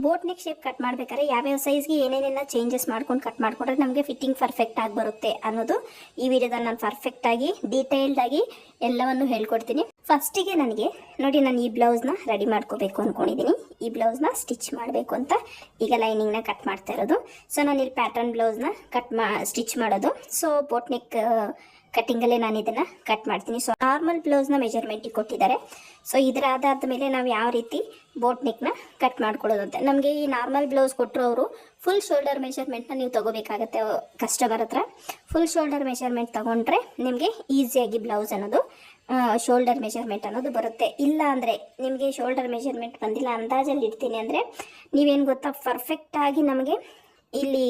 Boat neck shape cut ಮಾಡಬೇಕಾದ್ರೆ ಯಾವ್ಯಾವ ಸೈಜ್ಗೆ ಏನೇನೆಲ್ಲ ಚೇಂಜಸ್ ಮಾಡ್ಕೊಂಡು ಕಟ್ ಮಾಡ್ಕೊಂಡ್ರೆ ನಮಗೆ ಫಿಟ್ಟಿಂಗ್ ಪರ್ಫೆಕ್ಟ್ ಆಗಿ ಬರುತ್ತೆ ಅನ್ನೋದು ಈ ವಿಡಿಯೋದಲ್ಲಿ ನಾನು ಪರ್ಫೆಕ್ಟ್ ಆಗಿ ಡೀಟೇಲ್ಡ್ ಆಗಿ ಎಲ್ಲವನ್ನು ಹೇಳ್ಕೊಡ್ತೀನಿ. ಫಸ್ಟಿಗೆ ನನಗೆ ನೋಡಿ, ನಾನು ಈ ಬ್ಲೌಸ್ನ ರೆಡಿ ಮಾಡ್ಕೋಬೇಕು ಅಂದ್ಕೊಂಡಿದ್ದೀನಿ. ಈ ಬ್ಲೌಸ್ನ ಸ್ಟಿಚ್ ಮಾಡಬೇಕು ಅಂತ ಈಗ ಲೈನಿಂಗ್ನ ಕಟ್ ಮಾಡ್ತಾ ಇರೋದು. ಸೊ ನಾನು ಇಲ್ಲಿ ಪ್ಯಾಟರ್ನ್ ಬ್ಲೌಸ್ನ ಸ್ಟಿಚ್ ಮಾಡೋದು. ಸೊ ಬೋಟ್ ನೆಕ್ ಕಟ್ಟಿಂಗಲ್ಲೇ ನಾನು ಇದನ್ನು ಕಟ್ ಮಾಡ್ತೀನಿ. ಸೊ ನಾರ್ಮಲ್ ಬ್ಲೌಸ್ನ ಮೆಜರ್ಮೆಂಟಿಗೆ ಕೊಟ್ಟಿದ್ದಾರೆ. ಸೊ ಇದರ ಆಧಾರದ ಮೇಲೆ ನಾವು ಯಾವ ರೀತಿ ಬೋಟ್ ನೆಕ್ನ ಕಟ್ ಮಾಡ್ಕೊಳ್ಳೋದು ಅಂತ. ನಮಗೆ ಈ ನಾರ್ಮಲ್ ಬ್ಲೌಸ್ ಕೊಟ್ಟರು ಅವರು ಫುಲ್ ಶೋಲ್ಡರ್ ಮೆಷರ್ಮೆಂಟ್ನ ನೀವು ತೊಗೋಬೇಕಾಗತ್ತೆ ಕಸ್ಟಮರ್ ಹತ್ರ. ಫುಲ್ ಶೋಲ್ಡರ್ ಮೆಷರ್ಮೆಂಟ್ ತೊಗೊಂಡ್ರೆ ನಿಮಗೆ ಈಸಿಯಾಗಿ ಬ್ಲೌಸ್ ಅನ್ನೋದು ಶೋಲ್ಡರ್ ಮೆಷರ್ಮೆಂಟ್ ಅನ್ನೋದು ಬರುತ್ತೆ. ಇಲ್ಲ ಅಂದರೆ ನಿಮಗೆ ಶೋಲ್ಡರ್ ಮೆಷರ್ಮೆಂಟ್ ಬಂದಿಲ್ಲ, ಅಂದಾಜಲ್ಲಿ ಇಡ್ತೀನಿ ಅಂದರೆ ನೀವೇನು ಗೊತ್ತಾ, ಪರ್ಫೆಕ್ಟಾಗಿ ನಮಗೆ ಇಲ್ಲಿ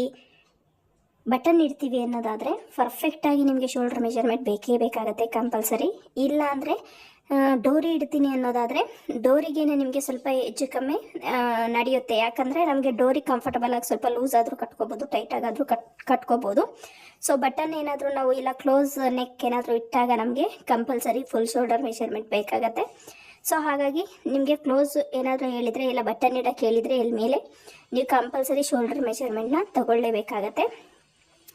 ಬಟನ್ ಇಡ್ತೀವಿ ಅನ್ನೋದಾದರೆ ಪರ್ಫೆಕ್ಟಾಗಿ ನಿಮಗೆ ಶೋಲ್ಡರ್ ಮೆಷರ್ಮೆಂಟ್ ಬೇಕೇ ಬೇಕಾಗುತ್ತೆ ಕಂಪಲ್ಸರಿ. ಇಲ್ಲ ಅಂದರೆ ಡೋರಿ ಇಡ್ತೀನಿ ಅನ್ನೋದಾದರೆ ಡೋರಿಗೇನೆ ನಿಮಗೆ ಸ್ವಲ್ಪ ಹೆಚ್ಚು ಕಮ್ಮಿ ನಡೆಯುತ್ತೆ. ಯಾಕಂದರೆ ನಮಗೆ ಡೋರಿ ಕಂಫರ್ಟಬಲ್ ಆಗಿ ಸ್ವಲ್ಪ ಲೂಸ್ ಆದರೂ ಕಟ್ಕೋಬೋದು, ಟೈಟಾಗಾದರೂ ಕಟ್ಕೋಬೋದು. ಸೊ ಬಟನ್ ಏನಾದರೂ ನಾವು ಇಲ್ಲ ಕ್ಲೋಸ್ ನೆಕ್ ಏನಾದರೂ ಇಟ್ಟಾಗ ನಮಗೆ ಕಂಪಲ್ಸರಿ ಫುಲ್ ಶೋಲ್ಡರ್ ಮೆಷರ್ಮೆಂಟ್ ಬೇಕಾಗತ್ತೆ. ಸೊ ಹಾಗಾಗಿ ನಿಮಗೆ ಕ್ಲೋಸ್ ಏನಾದರೂ ಹೇಳಿದರೆ ಇಲ್ಲ ಬಟನ್ ಇಡಕ್ಕೆ ಹೇಳಿದರೆ ಇಲ್ಲಿ ಮೇಲೆ ನೀವು ಕಂಪಲ್ಸರಿ ಶೋಲ್ಡರ್ ಮೆಷರ್ಮೆಂಟ್ನ ತಗೊಳ್ಳೇಬೇಕಾಗತ್ತೆ.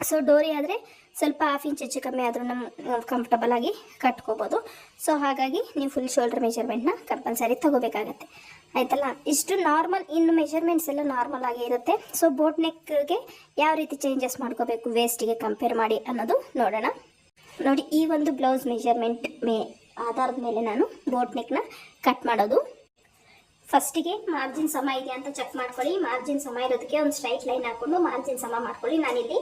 ಸೊ ಡೋರಿ ಆದರೆ ಸ್ವಲ್ಪ ಹಾಫ್ ಇಂಚ್ ಹೆಚ್ಚು ಕಮ್ಮಿ ಆದರೂ ನಮ್ಮ ಕಂಫರ್ಟಬಲ್ ಆಗಿ ಕಟ್ಕೋಬೋದು. ಸೊ ಹಾಗಾಗಿ ನೀವು ಫುಲ್ ಶೋಲ್ಡರ್ ಮೆಷರ್ಮೆಂಟ್ನ ಕಂಪಲ್ಸರಿ ತಗೋಬೇಕಾಗತ್ತೆ, ಆಯ್ತಲ್ಲ. ಇಷ್ಟು ನಾರ್ಮಲ್, ಇನ್ನು ಮೆಷರ್ಮೆಂಟ್ಸ್ ಎಲ್ಲ ನಾರ್ಮಲ್ ಆಗಿ ಇರುತ್ತೆ. ಸೊ ಬೋಟ್ ನೆಕ್ಗೆ ಯಾವ ರೀತಿ ಚೇಂಜಸ್ ಮಾಡ್ಕೋಬೇಕು ವೇಸ್ಟಿಗೆ ಕಂಪೇರ್ ಮಾಡಿ ಅನ್ನೋದು ನೋಡೋಣ. ನೋಡಿ, ಈ ಒಂದು ಬ್ಲೌಸ್ ಮೆಷರ್ಮೆಂಟ್ ಆಧಾರದ ಮೇಲೆ ನಾನು ಬೋಟ್ ನೆಕ್ನ ಕಟ್ ಮಾಡೋದು. ಫಸ್ಟಿಗೆ ಮಾರ್ಜಿನ್ ಸಮ ಇದೆ ಅಂತ ಚೆಕ್ ಮಾಡ್ಕೊಳ್ಳಿ. ಮಾರ್ಜಿನ್ ಸಮ ಇರೋದಕ್ಕೆ ಒಂದು ಸ್ಟ್ರೈಟ್ ಲೈನ್ ಹಾಕೊಂಡು ಮಾರ್ಜಿನ್ ಸಮ ಮಾಡ್ಕೊಳ್ಳಿ. ನಾನಿಲ್ಲಿ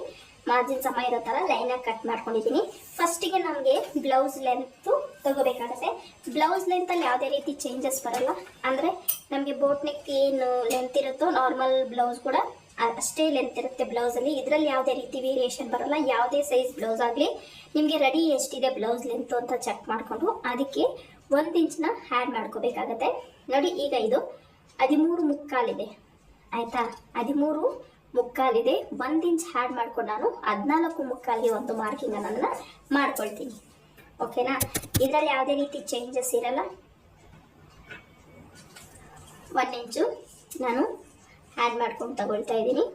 ಮಾರ್ಜಿನ್ ಸಮ ಇರೋ ಥರ ಲೈನಾಗಿ ಕಟ್ ಮಾಡ್ಕೊಂಡಿದ್ದೀನಿ. ಫಸ್ಟಿಗೆ ನಮಗೆ ಬ್ಲೌಸ್ ಲೆಂತು ತಗೋಬೇಕಾಗುತ್ತೆ. ಬ್ಲೌಸ್ ಲೆಂತಲ್ಲಿ ಯಾವುದೇ ರೀತಿ ಚೇಂಜಸ್ ಬರಲ್ಲ. ಅಂದರೆ ನಮಗೆ ಬೋಟ್ ನೆಕ್ ಏನು ಲೆಂತ್ ಇರುತ್ತೋ ನಾರ್ಮಲ್ ಬ್ಲೌಸ್ ಕೂಡ ಅಷ್ಟೇ ಲೆಂತ್ ಇರುತ್ತೆ ಬ್ಲೌಸಲ್ಲಿ. ಇದರಲ್ಲಿ ಯಾವುದೇ ರೀತಿ ವೇರಿಯೇಷನ್ ಬರಲ್ಲ. ಯಾವುದೇ ಸೈಜ್ ಬ್ಲೌಸ್ ಆಗಲಿ ನಿಮಗೆ ರೆಡಿ ಎಷ್ಟಿದೆ ಬ್ಲೌಸ್ ಲೆಂತು ಅಂತ ಚೆಕ್ ಮಾಡಿಕೊಂಡು ಅದಕ್ಕೆ 1 ಇಂಚ್ನ ಆ್ಯಡ್ ಮಾಡ್ಕೋಬೇಕಾಗತ್ತೆ. ನೋಡಿ, ಈಗ ಇದು 13 ಮುಕ್ಕಾಲಿದೆ, ಆಯಿತಾ. 13 ಮುಕ್ಕಾಲಿದೆ. 1 ಇಂಚ್ ಆ್ಯಡ್ ಮಾಡ್ಕೊಂಡು ನಾನು 14 ಮುಕ್ಕಾಲಿಗೆ ಒಂದು ಮಾರ್ಕಿಂಗ್ ಅನ್ನು ಮಾಡ್ಕೊಳ್ತೀನಿ. ಓಕೆನಾ? ಇದರಲ್ಲಿ ಯಾವುದೇ ರೀತಿ ಚೇಂಜಸ್ ಇರಲ್ಲ. 1 ಇಂಚು ನಾನು ಆ್ಯಡ್ ಮಾಡ್ಕೊಂಡು ತಗೊಳ್ತಾ ಇದ್ದೀನಿ.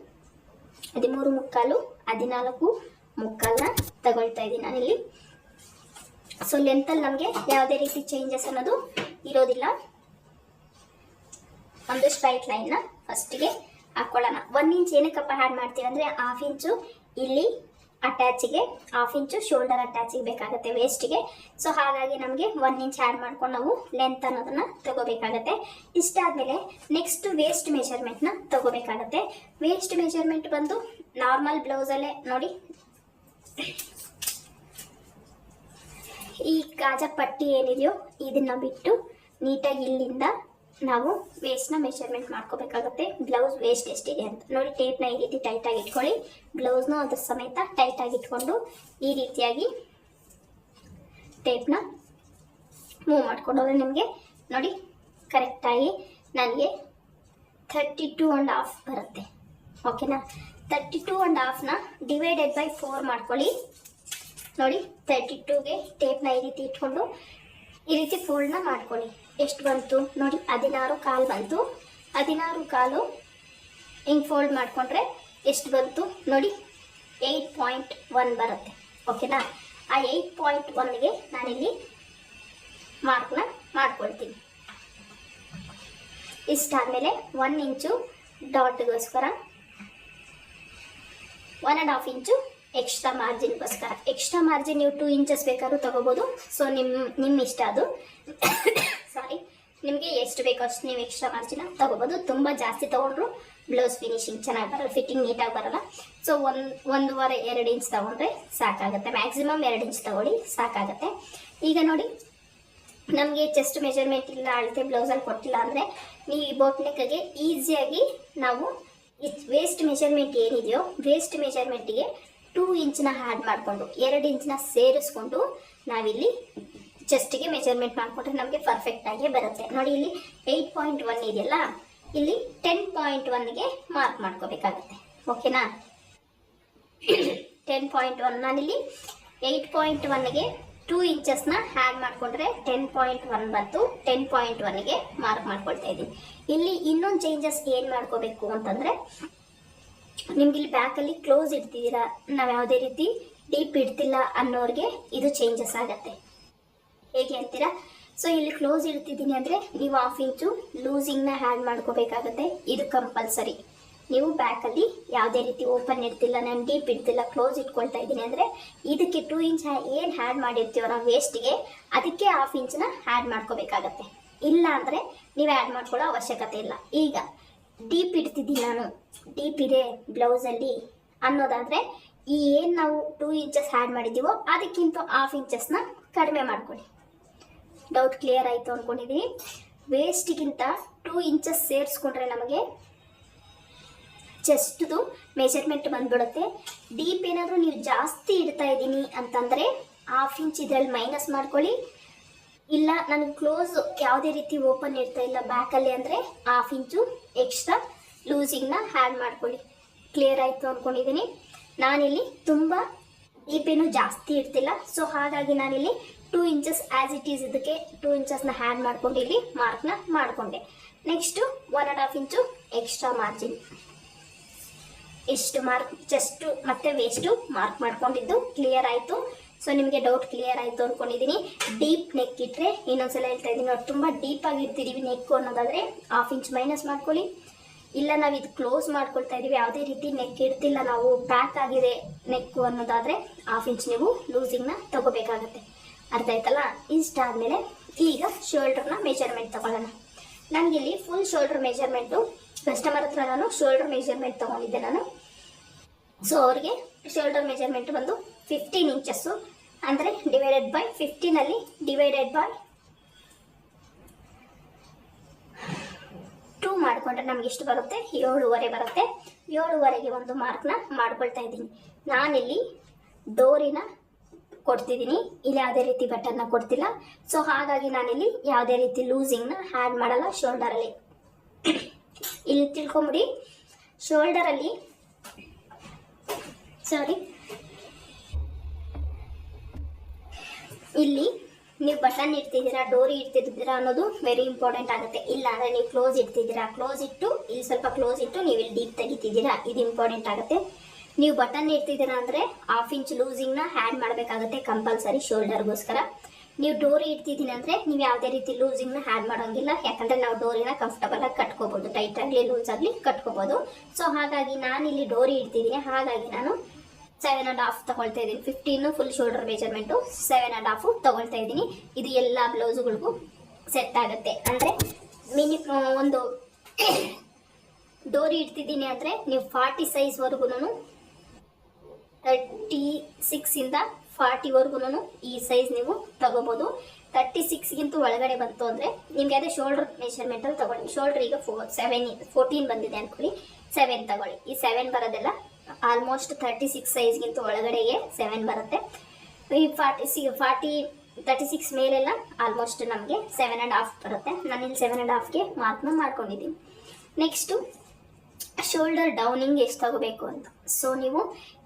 13 ಮುಕ್ಕಾಲು 14 ಮುಕ್ಕಾಲನ್ನ ತಗೊಳ್ತಾ ಇದ್ದೀನಿ ನಾನಿಲ್ಲಿ. ಸೊ ಲೆಂತಲ್ಲಿ ನಮಗೆ ಯಾವುದೇ ರೀತಿ ಚೇಂಜಸ್ ಅನ್ನೋದು ಇರೋದಿಲ್ಲ. ಒಂದು ಸ್ಟ್ರೈಟ್ ಲೈನ್ನ ಫಸ್ಟಿಗೆ ಹಾಕೊಳ್ಳೋಣ. 1 ಇಂಚ್ ಏನಕ್ಕಪ್ಪ ಆ್ಯಡ್ ಮಾಡ್ತೀವಿ ಅಂದರೆ ಹಾಫ್ ಇಂಚು ಇಲ್ಲಿ ಅಟ್ಯಾಚಿಗೆ, ಹಾಫ್ ಇಂಚು ಶೋಲ್ಡರ್ ಅಟ್ಯಾಚಿಗೆ ಬೇಕಾಗುತ್ತೆ ವೇಸ್ಟಿಗೆ. ಸೊ ಹಾಗಾಗಿ ನಮಗೆ 1 ಇಂಚ್ ಆ್ಯಡ್ ಮಾಡ್ಕೊಂಡು ನಾವು ಲೆಂತ್ ಅನ್ನೋದನ್ನು ತಗೋಬೇಕಾಗತ್ತೆ. ಇಷ್ಟಾದಮೇಲೆ ನೆಕ್ಸ್ಟ್ ವೇಸ್ಟ್ ಮೆಷರ್ಮೆಂಟ್ನ ತಗೋಬೇಕಾಗತ್ತೆ. ವೇಸ್ಟ್ ಮೆಷರ್ಮೆಂಟ್ ಬಂದು ನಾರ್ಮಲ್ ಬ್ಲೌಸಲ್ಲೇ ನೋಡಿ, ಈ ಕಾಜಾ ಪಟ್ಟಿ ಏನಿದೆಯೋ ಇದನ್ನು ಬಿಟ್ಟು ನೀಟಾಗಿ ಇಲ್ಲಿಂದ ನಾವು ವೇಸ್ಟ್ನ ಮೆಷರ್ಮೆಂಟ್ ಮಾಡ್ಕೋಬೇಕಾಗುತ್ತೆ. ಬ್ಲೌಸ್ ವೇಸ್ಟ್ ಎಷ್ಟಿದೆ ಅಂತ ನೋಡಿ. ಟೇಪ್ನ ಈ ರೀತಿ ಟೈಟಾಗಿ ಇಟ್ಕೊಳ್ಳಿ. ಬ್ಲೌಸ್ನ ಅದ್ರ ಸಮೇತ ಟೈಟಾಗಿ ಇಟ್ಕೊಂಡು ಈ ರೀತಿಯಾಗಿ ಟೇಪ್ನ ಮೂವ್ ಮಾಡ್ಕೊಂಡೋದ್ರೆ ನಿಮಗೆ ನೋಡಿ ಕರೆಕ್ಟಾಗಿ ನನಗೆ 32.5 ಬರುತ್ತೆ. ಓಕೆನಾ? 32.5ನ ಡಿವೈಡೆಡ್ ಬೈ 4 ಮಾಡ್ಕೊಳ್ಳಿ. ನೋಡಿ, 32ಗೆ ಟೇಪ್ನ ಈ ರೀತಿ ಇಟ್ಕೊಂಡು ಈ ರೀತಿ ಫೋಲ್ಡ್ನ ಮಾಡ್ಕೊಳ್ಳಿ. ಎಷ್ಟು ಬಂತು ನೋಡಿ, 16 ಕಾಲು ಬಂತು. 16 ಕಾಲು ಹಿಂಗೆ ಫೋಲ್ಡ್ ಮಾಡಿಕೊಂಡ್ರೆ ಎಷ್ಟು ಬಂತು ನೋಡಿ, 8.1 ಬರುತ್ತೆ. ಓಕೆನಾ? ಆ 8.1ಗೆ ನಾನಿಲ್ಲಿ ಮಾರ್ಕ್ನ ಮಾಡ್ಕೊಳ್ತೀನಿ. ಇಷ್ಟಾದಮೇಲೆ 1 ಇಂಚು ಡಾಟ್ಗೋಸ್ಕರ 1.5 ಇಂಚು ಎಕ್ಸ್ಟ್ರಾ ಮಾರ್ಜಿನ್ಗೋಸ್ಕರ. ಎಕ್ಸ್ಟ್ರಾ ಮಾರ್ಜಿನ್ ನೀವು 2 ಇಂಚಸ್ ಬೇಕಾದ್ರೂ ತೊಗೋಬೋದು. ಸೊ ನಿಮ್ಮ ಇಷ್ಟ ಅದು. ಸಾರಿ, ನಿಮಗೆ ಎಷ್ಟು ಬೇಕೋ ಅಷ್ಟು ನೀವು ಎಕ್ಸ್ಟ್ರಾ ಮಾರ್ಜಿನ ತೊಗೋಬೋದು. ತುಂಬ ಜಾಸ್ತಿ ತೊಗೊಂಡ್ರು ಬ್ಲೌಸ್ ಫಿನಿಶಿಂಗ್ ಚೆನ್ನಾಗಿ ಬರಲ್ಲ, ಫಿಟ್ಟಿಂಗ್ ನೀಟಾಗಿ ಬರಲ್ಲ. ಸೊ 1.5-2 ಇಂಚ್ ತೊಗೊಂಡ್ರೆ ಸಾಕಾಗುತ್ತೆ. ಮ್ಯಾಕ್ಸಿಮಮ್ 2 ಇಂಚ್ ತೊಗೊಳ್ಳಿ, ಸಾಕಾಗುತ್ತೆ. ಈಗ ನೋಡಿ, ನಮಗೆ ಚೆಸ್ಟ್ ಮೆಜರ್ಮೆಂಟ್ ಇಲ್ಲ, ಅಳತೆ ಬ್ಲೌಸಲ್ಲಿ ಕೊಟ್ಟಿಲ್ಲ ಅಂದರೆ ನೀವು ಈ ಬೋಟ್ ನೆಕ್ಗೆ ಈಸಿಯಾಗಿ ನಾವು ವೇಸ್ಟ್ ಮೆಜರ್ಮೆಂಟ್ ಏನಿದೆಯೋ ವೇಸ್ಟ್ ಮೆಜರ್ಮೆಂಟಿಗೆ 2 ಇಂಚ್ನ ಆ್ಯಡ್ ಮಾಡಿಕೊಂಡು 2 ಇಂಚ್ನ ಸೇರಿಸ್ಕೊಂಡು ನಾವಿಲ್ಲಿ ಚೆಸ್ಟಿಗೆ ಮೆಜರ್ಮೆಂಟ್ ಮಾಡಿಕೊಂಡ್ರೆ ನಮಗೆ ಪರ್ಫೆಕ್ಟಾಗಿ ಬರುತ್ತೆ. ನೋಡಿ, ಇಲ್ಲಿ 8.1 ಇದೆಯಲ್ಲ, ಇಲ್ಲಿ 10.1ಗೆ ಮಾರ್ಕ್ ಮಾಡ್ಕೋಬೇಕಾಗುತ್ತೆ. ಓಕೆನಾ? 10.1 ನಾನಿಲ್ಲಿ 8.1ಗೆ 2 ಇಂಚಸ್ನ ಆ್ಯಡ್ ಮಾಡಿಕೊಂಡ್ರೆ 10.1 ಬಂತು. 10.1ಗೆ ಮಾರ್ಕ್ ಮಾಡ್ಕೊಳ್ತಾ ಇದ್ದೀನಿ. ಇಲ್ಲಿ ಇನ್ನೊಂದು ಚೇಂಜಸ್ ಏನು ಮಾಡ್ಕೋಬೇಕು ಅಂತಂದರೆ, ನಿಮ್ಗೆ ಇಲ್ಲಿ ಬ್ಯಾಕಲ್ಲಿ ಕ್ಲೋಸ್ ಇಡ್ತಿದ್ದೀರಾ, ನಾವು ಯಾವುದೇ ರೀತಿ ಡೀಪ್ ಇಡ್ತಿಲ್ಲ ಅನ್ನೋರಿಗೆ ಇದು ಚೇಂಜಸ್ ಆಗತ್ತೆ. ಹೇಗೆ ಅಂತೀರಾ? ಸೊ ಇಲ್ಲಿ ಕ್ಲೋಸ್ ಇಡ್ತಿದ್ದೀನಿ ಅಂದರೆ ನೀವು 1/2 ಇಂಚು ಲೂಸಿಂಗ್ನ ಆ್ಯಡ್ ಮಾಡ್ಕೋಬೇಕಾಗತ್ತೆ. ಇದು ಕಂಪಲ್ಸರಿ. ನೀವು ಬ್ಯಾಕಲ್ಲಿ ಯಾವುದೇ ರೀತಿ ಓಪನ್ ಇಡ್ತಿಲ್ಲ, ನಾನು ಡೀಪ್ ಇಡ್ತಿಲ್ಲ, ಕ್ಲೋಸ್ ಇಟ್ಕೊಳ್ತಾ ಇದ್ದೀನಿ ಅಂದರೆ ಇದಕ್ಕೆ 2 ಇಂಚ್ ಏನು ಆ್ಯಡ್ ಮಾಡಿರ್ತೀವೋ ನಾವು ವೇಸ್ಟ್ಗೆ, ಅದಕ್ಕೆ 1/2 ಇಂಚನ್ನ ಆ್ಯಡ್ ಮಾಡ್ಕೋಬೇಕಾಗತ್ತೆ. ಇಲ್ಲ ಅಂದರೆ ನೀವು ಆ್ಯಡ್ ಮಾಡ್ಕೊಳ್ಳೋ ಅವಶ್ಯಕತೆ ಇಲ್ಲ. ಈಗ ಡೀಪ್ ಇಡ್ತಿದ್ದೀನಿ ನಾನು, ಡೀಪ್ ಇದೆ ಬ್ಲೌಸಲ್ಲಿ ಅನ್ನೋದಾದರೆ ಈ ಏನು ನಾವು 2 ಇಂಚಸ್ ಆ್ಯಡ್ ಮಾಡಿದ್ದೀವೋ ಅದಕ್ಕಿಂತ 1/2 ಇಂಚಸ್ನ ಕಡಿಮೆ ಮಾಡ್ಕೊಳ್ಳಿ. ಡೌಟ್ ಕ್ಲಿಯರ್ ಆಯಿತು ಅಂದ್ಕೊಂಡಿದ್ದೀನಿ. ವೇಸ್ಟಿಗಿಂತ 2 ಇಂಚಸ್ ಸೇರಿಸ್ಕೊಂಡ್ರೆ ನಮಗೆ ಚೆಸ್ಟ್ದು ಮೆಜರ್ಮೆಂಟ್ ಬಂದ್ಬಿಡುತ್ತೆ. ಡೀಪ್ ಏನಾದರೂ ನೀವು ಜಾಸ್ತಿ ಇಡ್ತಾ ಇದ್ದೀನಿ ಅಂತಂದರೆ 1/2 ಇಂಚ್ ಇದರಲ್ಲಿ ಮೈನಸ್ ಮಾಡ್ಕೊಳ್ಳಿ. ಇಲ್ಲ ನನಗೆ ಕ್ಲೋಸ್ ಯಾವುದೇ ರೀತಿ ಓಪನ್ ಇರ್ತಾ ಇಲ್ಲ ಬ್ಯಾಕಲ್ಲಿ ಅಂದರೆ 1/2 ಇಂಚು ಎಕ್ಸ್ಟ್ರಾ ಲೂಸಿಂಗ್ನ ಆ್ಯಡ್ ಮಾಡ್ಕೊಳ್ಳಿ. ಕ್ಲಿಯರ್ ಆಯಿತು ಅಂದ್ಕೊಂಡಿದ್ದೀನಿ. ನಾನಿಲ್ಲಿ ತುಂಬ ಡೀಪೇನು ಜಾಸ್ತಿ ಇಡ್ತಿಲ್ಲ, ಸೊ ಹಾಗಾಗಿ ನಾನಿಲ್ಲಿ 2 ಇಂಚಸ್ ಆ್ಯಸ್ ಇಟ್ ಈಸ್ ಇದಕ್ಕೆ 2 ಇಂಚಸ್ನ ಆ್ಯಡ್ ಮಾಡ್ಕೊಂಡು ಇಲ್ಲಿ ಮಾರ್ಕ್ನ ಮಾಡಿಕೊಂಡೆ. ನೆಕ್ಸ್ಟು 1.5 ಇಂಚು ಎಕ್ಸ್ಟ್ರಾ ಮಾರ್ಜಿನ್, ಎಷ್ಟು ಮಾರ್ಕ್ ಚೆಸ್ಟು ಮತ್ತು ವೇಸ್ಟು ಮಾರ್ಕ್ ಮಾಡ್ಕೊಂಡಿದ್ದು ಕ್ಲಿಯರ್ ಆಯಿತು. ಸೊ ನಿಮಗೆ ಡೌಟ್ ಕ್ಲಿಯರ್ ಆಯಿತು ಅಂದ್ಕೊಂಡಿದ್ದೀನಿ. ಡೀಪ್ ನೆಕ್ ಇಟ್ಟರೆ ಇನ್ನೊಂದ್ಸಲ ಹೇಳ್ತಾ ಇದ್ದೀನಿ, ನಾವು ತುಂಬ ಡೀಪಾಗಿ ಇಡ್ತಿದ್ದೀವಿ ನೆಕ್ಕು ಅನ್ನೋದಾದರೆ 1/2 ಇಂಚ್ ಮೈನಸ್ ಮಾಡ್ಕೊಳ್ಳಿ. ಇಲ್ಲ ನಾವು ಇದು ಕ್ಲೋಸ್ ಮಾಡ್ಕೊಳ್ತಾ ಇದ್ದೀವಿ, ಯಾವುದೇ ರೀತಿ ನೆಕ್ ಇಡ್ತಿಲ್ಲ, ನಾವು ಬ್ಯಾಕ್ ಆಗಿದೆ ನೆಕ್ಕು ಅನ್ನೋದಾದರೆ 1/2 ಇಂಚ್ ನೀವು ಲೂಸಿಂಗ್ನ ತಗೋಬೇಕಾಗತ್ತೆ. ಅರ್ಥ ಆಯ್ತಲ್ಲ? ಇಷ್ಟಾದಮೇಲೆ ಈಗ ಶೋಲ್ಡ್ರನ್ನ ಮೆಜರ್ಮೆಂಟ್ ತಗೊಳ್ಳೋಣ. ನನಗಿಲ್ಲಿ ಫುಲ್ ಶೋಲ್ಡ್ರ್ ಮೆಜರ್ಮೆಂಟು ಕಸ್ಟಮರ್ ಹತ್ರ ನಾನು ಶೋಲ್ಡ್ರ್ ಮೆಜರ್ಮೆಂಟ್ ತೊಗೊಂಡಿದ್ದೆ ನಾನು. ಸೊ ಅವ್ರಿಗೆ ಶೋಲ್ಡರ್ ಮೆಜರ್ಮೆಂಟ್ ಬಂದು 15 ಇಂಚಸ್ಸು, ಅಂದರೆ ಡಿವೈಡೆಡ್ ಬೈ 15ಅಲ್ಲಿ ಡಿವೈಡೆಡ್ ಬೈ 2 ಮಾಡಿಕೊಂಡ್ರೆ ನಮ್ಗೆ ಎಷ್ಟು ಬರುತ್ತೆ? 7.5 ಬರುತ್ತೆ. 7.5ಗೆ ಒಂದು ಮಾರ್ಕ್ನ ಮಾಡ್ಕೊಳ್ತಾ ಇದ್ದೀನಿ. ನಾನಿಲ್ಲಿ ಡೋರಿನ ಕೊಡ್ತಿದ್ದೀನಿ, ಇಲ್ಲಿ ಯಾವುದೇ ರೀತಿ ಬಟನ್ನ ಕೊಡ್ತಿಲ್ಲ. ಸೊ ಹಾಗಾಗಿ ನಾನಿಲ್ಲಿ ಯಾವುದೇ ರೀತಿ ಲೂಸಿಂಗ್ನ ಆ್ಯಡ್ ಮಾಡಲ್ಲ ಶೋಲ್ಡರಲ್ಲಿ. ಇಲ್ಲಿ ತಿಳ್ಕೊಂಬಿಡಿ, ಶೋಲ್ಡರಲ್ಲಿ ಇಲ್ಲಿ ನೀವು ಬಟನ್ ಇಡ್ತಿದ್ದೀರಾ, ಡೋರಿ ಇಡ್ತಿದ್ದೀರಾ ಅನ್ನೋದು ವೆರಿ ಇಂಪಾರ್ಟೆಂಟ್ ಆಗುತ್ತೆ. ಇಲ್ಲ ಅಂದರೆ ನೀವು ಕ್ಲೋಸ್ ಇಡ್ತಿದ್ದೀರಾ, ಕ್ಲೋಸ್ ಇಟ್ಟು ಇಲ್ಲಿ ಸ್ವಲ್ಪ ಕ್ಲೋಸ್ ಇಟ್ಟು ನೀವು ಇಲ್ಲಿ ಡೀಪ್ ತೆಗಿತಿದ್ದೀರಾ, ಇದು ಇಂಪಾರ್ಟೆಂಟ್ ಆಗುತ್ತೆ. ನೀವು ಬಟನ್ ಇಡ್ತಿದ್ದೀರಾ ಅಂದರೆ 1/2 ಇಂಚ್ ಲೂಸಿಂಗ್ನ ಆ್ಯಡ್ ಮಾಡಬೇಕಾಗುತ್ತೆ ಕಂಪಲ್ಸರಿ ಶೋಲ್ಡರ್ಗೋಸ್ಕರ. ನೀವು ಡೋರಿ ಇಡ್ತಿದ್ದೀನಿ ಅಂದರೆ ನೀವು ಯಾವುದೇ ರೀತಿ ಲೂಸಿಂಗ್ನ ಆ್ಯಡ್ ಮಾಡೋಂಗಿಲ್ಲ, ಯಾಕಂದರೆ ನಾವು ಡೋರಿನ ಕಂಫರ್ಟಬಲಾಗಿ ಕಟ್ಕೋಬೋದು, ಟೈಟಾಗಲಿ ಲೂಸ್ ಆಗಲಿ ಕಟ್ಕೋಬೋದು. ಸೊ ಹಾಗಾಗಿ ನಾನಿಲ್ಲಿ ಡೋರಿ ಇಡ್ತಿದ್ದೀನಿ, ಹಾಗಾಗಿ ನಾನು 7.5 ತಗೊಳ್ತಾ ಇದ್ದೀನಿ. 15 ಫುಲ್ ಶೋಲ್ಡರ್ ಮೆಜರ್ಮೆಂಟು 7.5 ತಗೊಳ್ತಾ ಇದ್ದೀನಿ. ಇದು ಎಲ್ಲ ಬ್ಲೌಸುಗಳಿಗೂ ಸೆಟ್ ಆಗುತ್ತೆ. ಅಂದರೆ ಒಂದು ಡೋರಿ ಇಡ್ತಿದ್ದೀನಿ ಅಂದರೆ ನೀವು 40 ಸೈಜ್ವರೆಗೂ 36ಇಂದ 40ವರೆಗೂ ಈ ಸೈಜ್ ನೀವು ತಗೋಬೋದು. 36ಗಿಂತ ಒಳಗಡೆ ಬಂತು ಅಂದರೆ ನಿಮಗೆ ಅದೇ ಶೋಲ್ಡರ್ ಮೆಷರ್ಮೆಂಟಲ್ಲಿ ತಗೊಳ್ಳಿ. ಶೋಲ್ಡರ್ ಈಗ 14 ಬಂದಿದೆ ಅಂದ್ಕೊಳ್ಳಿ, 7 ತಗೊಳ್ಳಿ. ಈ 7 ಬರೋದೆಲ್ಲ ಆಲ್ಮೋಸ್ಟ್ 36 ಸೈಜ್ಗಿಂತ ಒಳಗಡೆಗೆ 7 ಬರುತ್ತೆ. ಈ 36 ಮೇಲೆಲ್ಲ ಆಲ್ಮೋಸ್ಟ್ ನಮಗೆ 7.5 ಬರುತ್ತೆ. ನಾನಿಲ್ಲಿ 7.5ಗೆ ಮಾರ್ಕ್ನ ಮಾಡ್ಕೊಂಡಿದ್ದೀನಿ. ನೆಕ್ಸ್ಟು ಶೋಲ್ಡರ್ ಡೌನಿಂಗ್ ಎಷ್ಟು ತಗೋಬೇಕು ಅಂತ. ಸೊ ನೀವು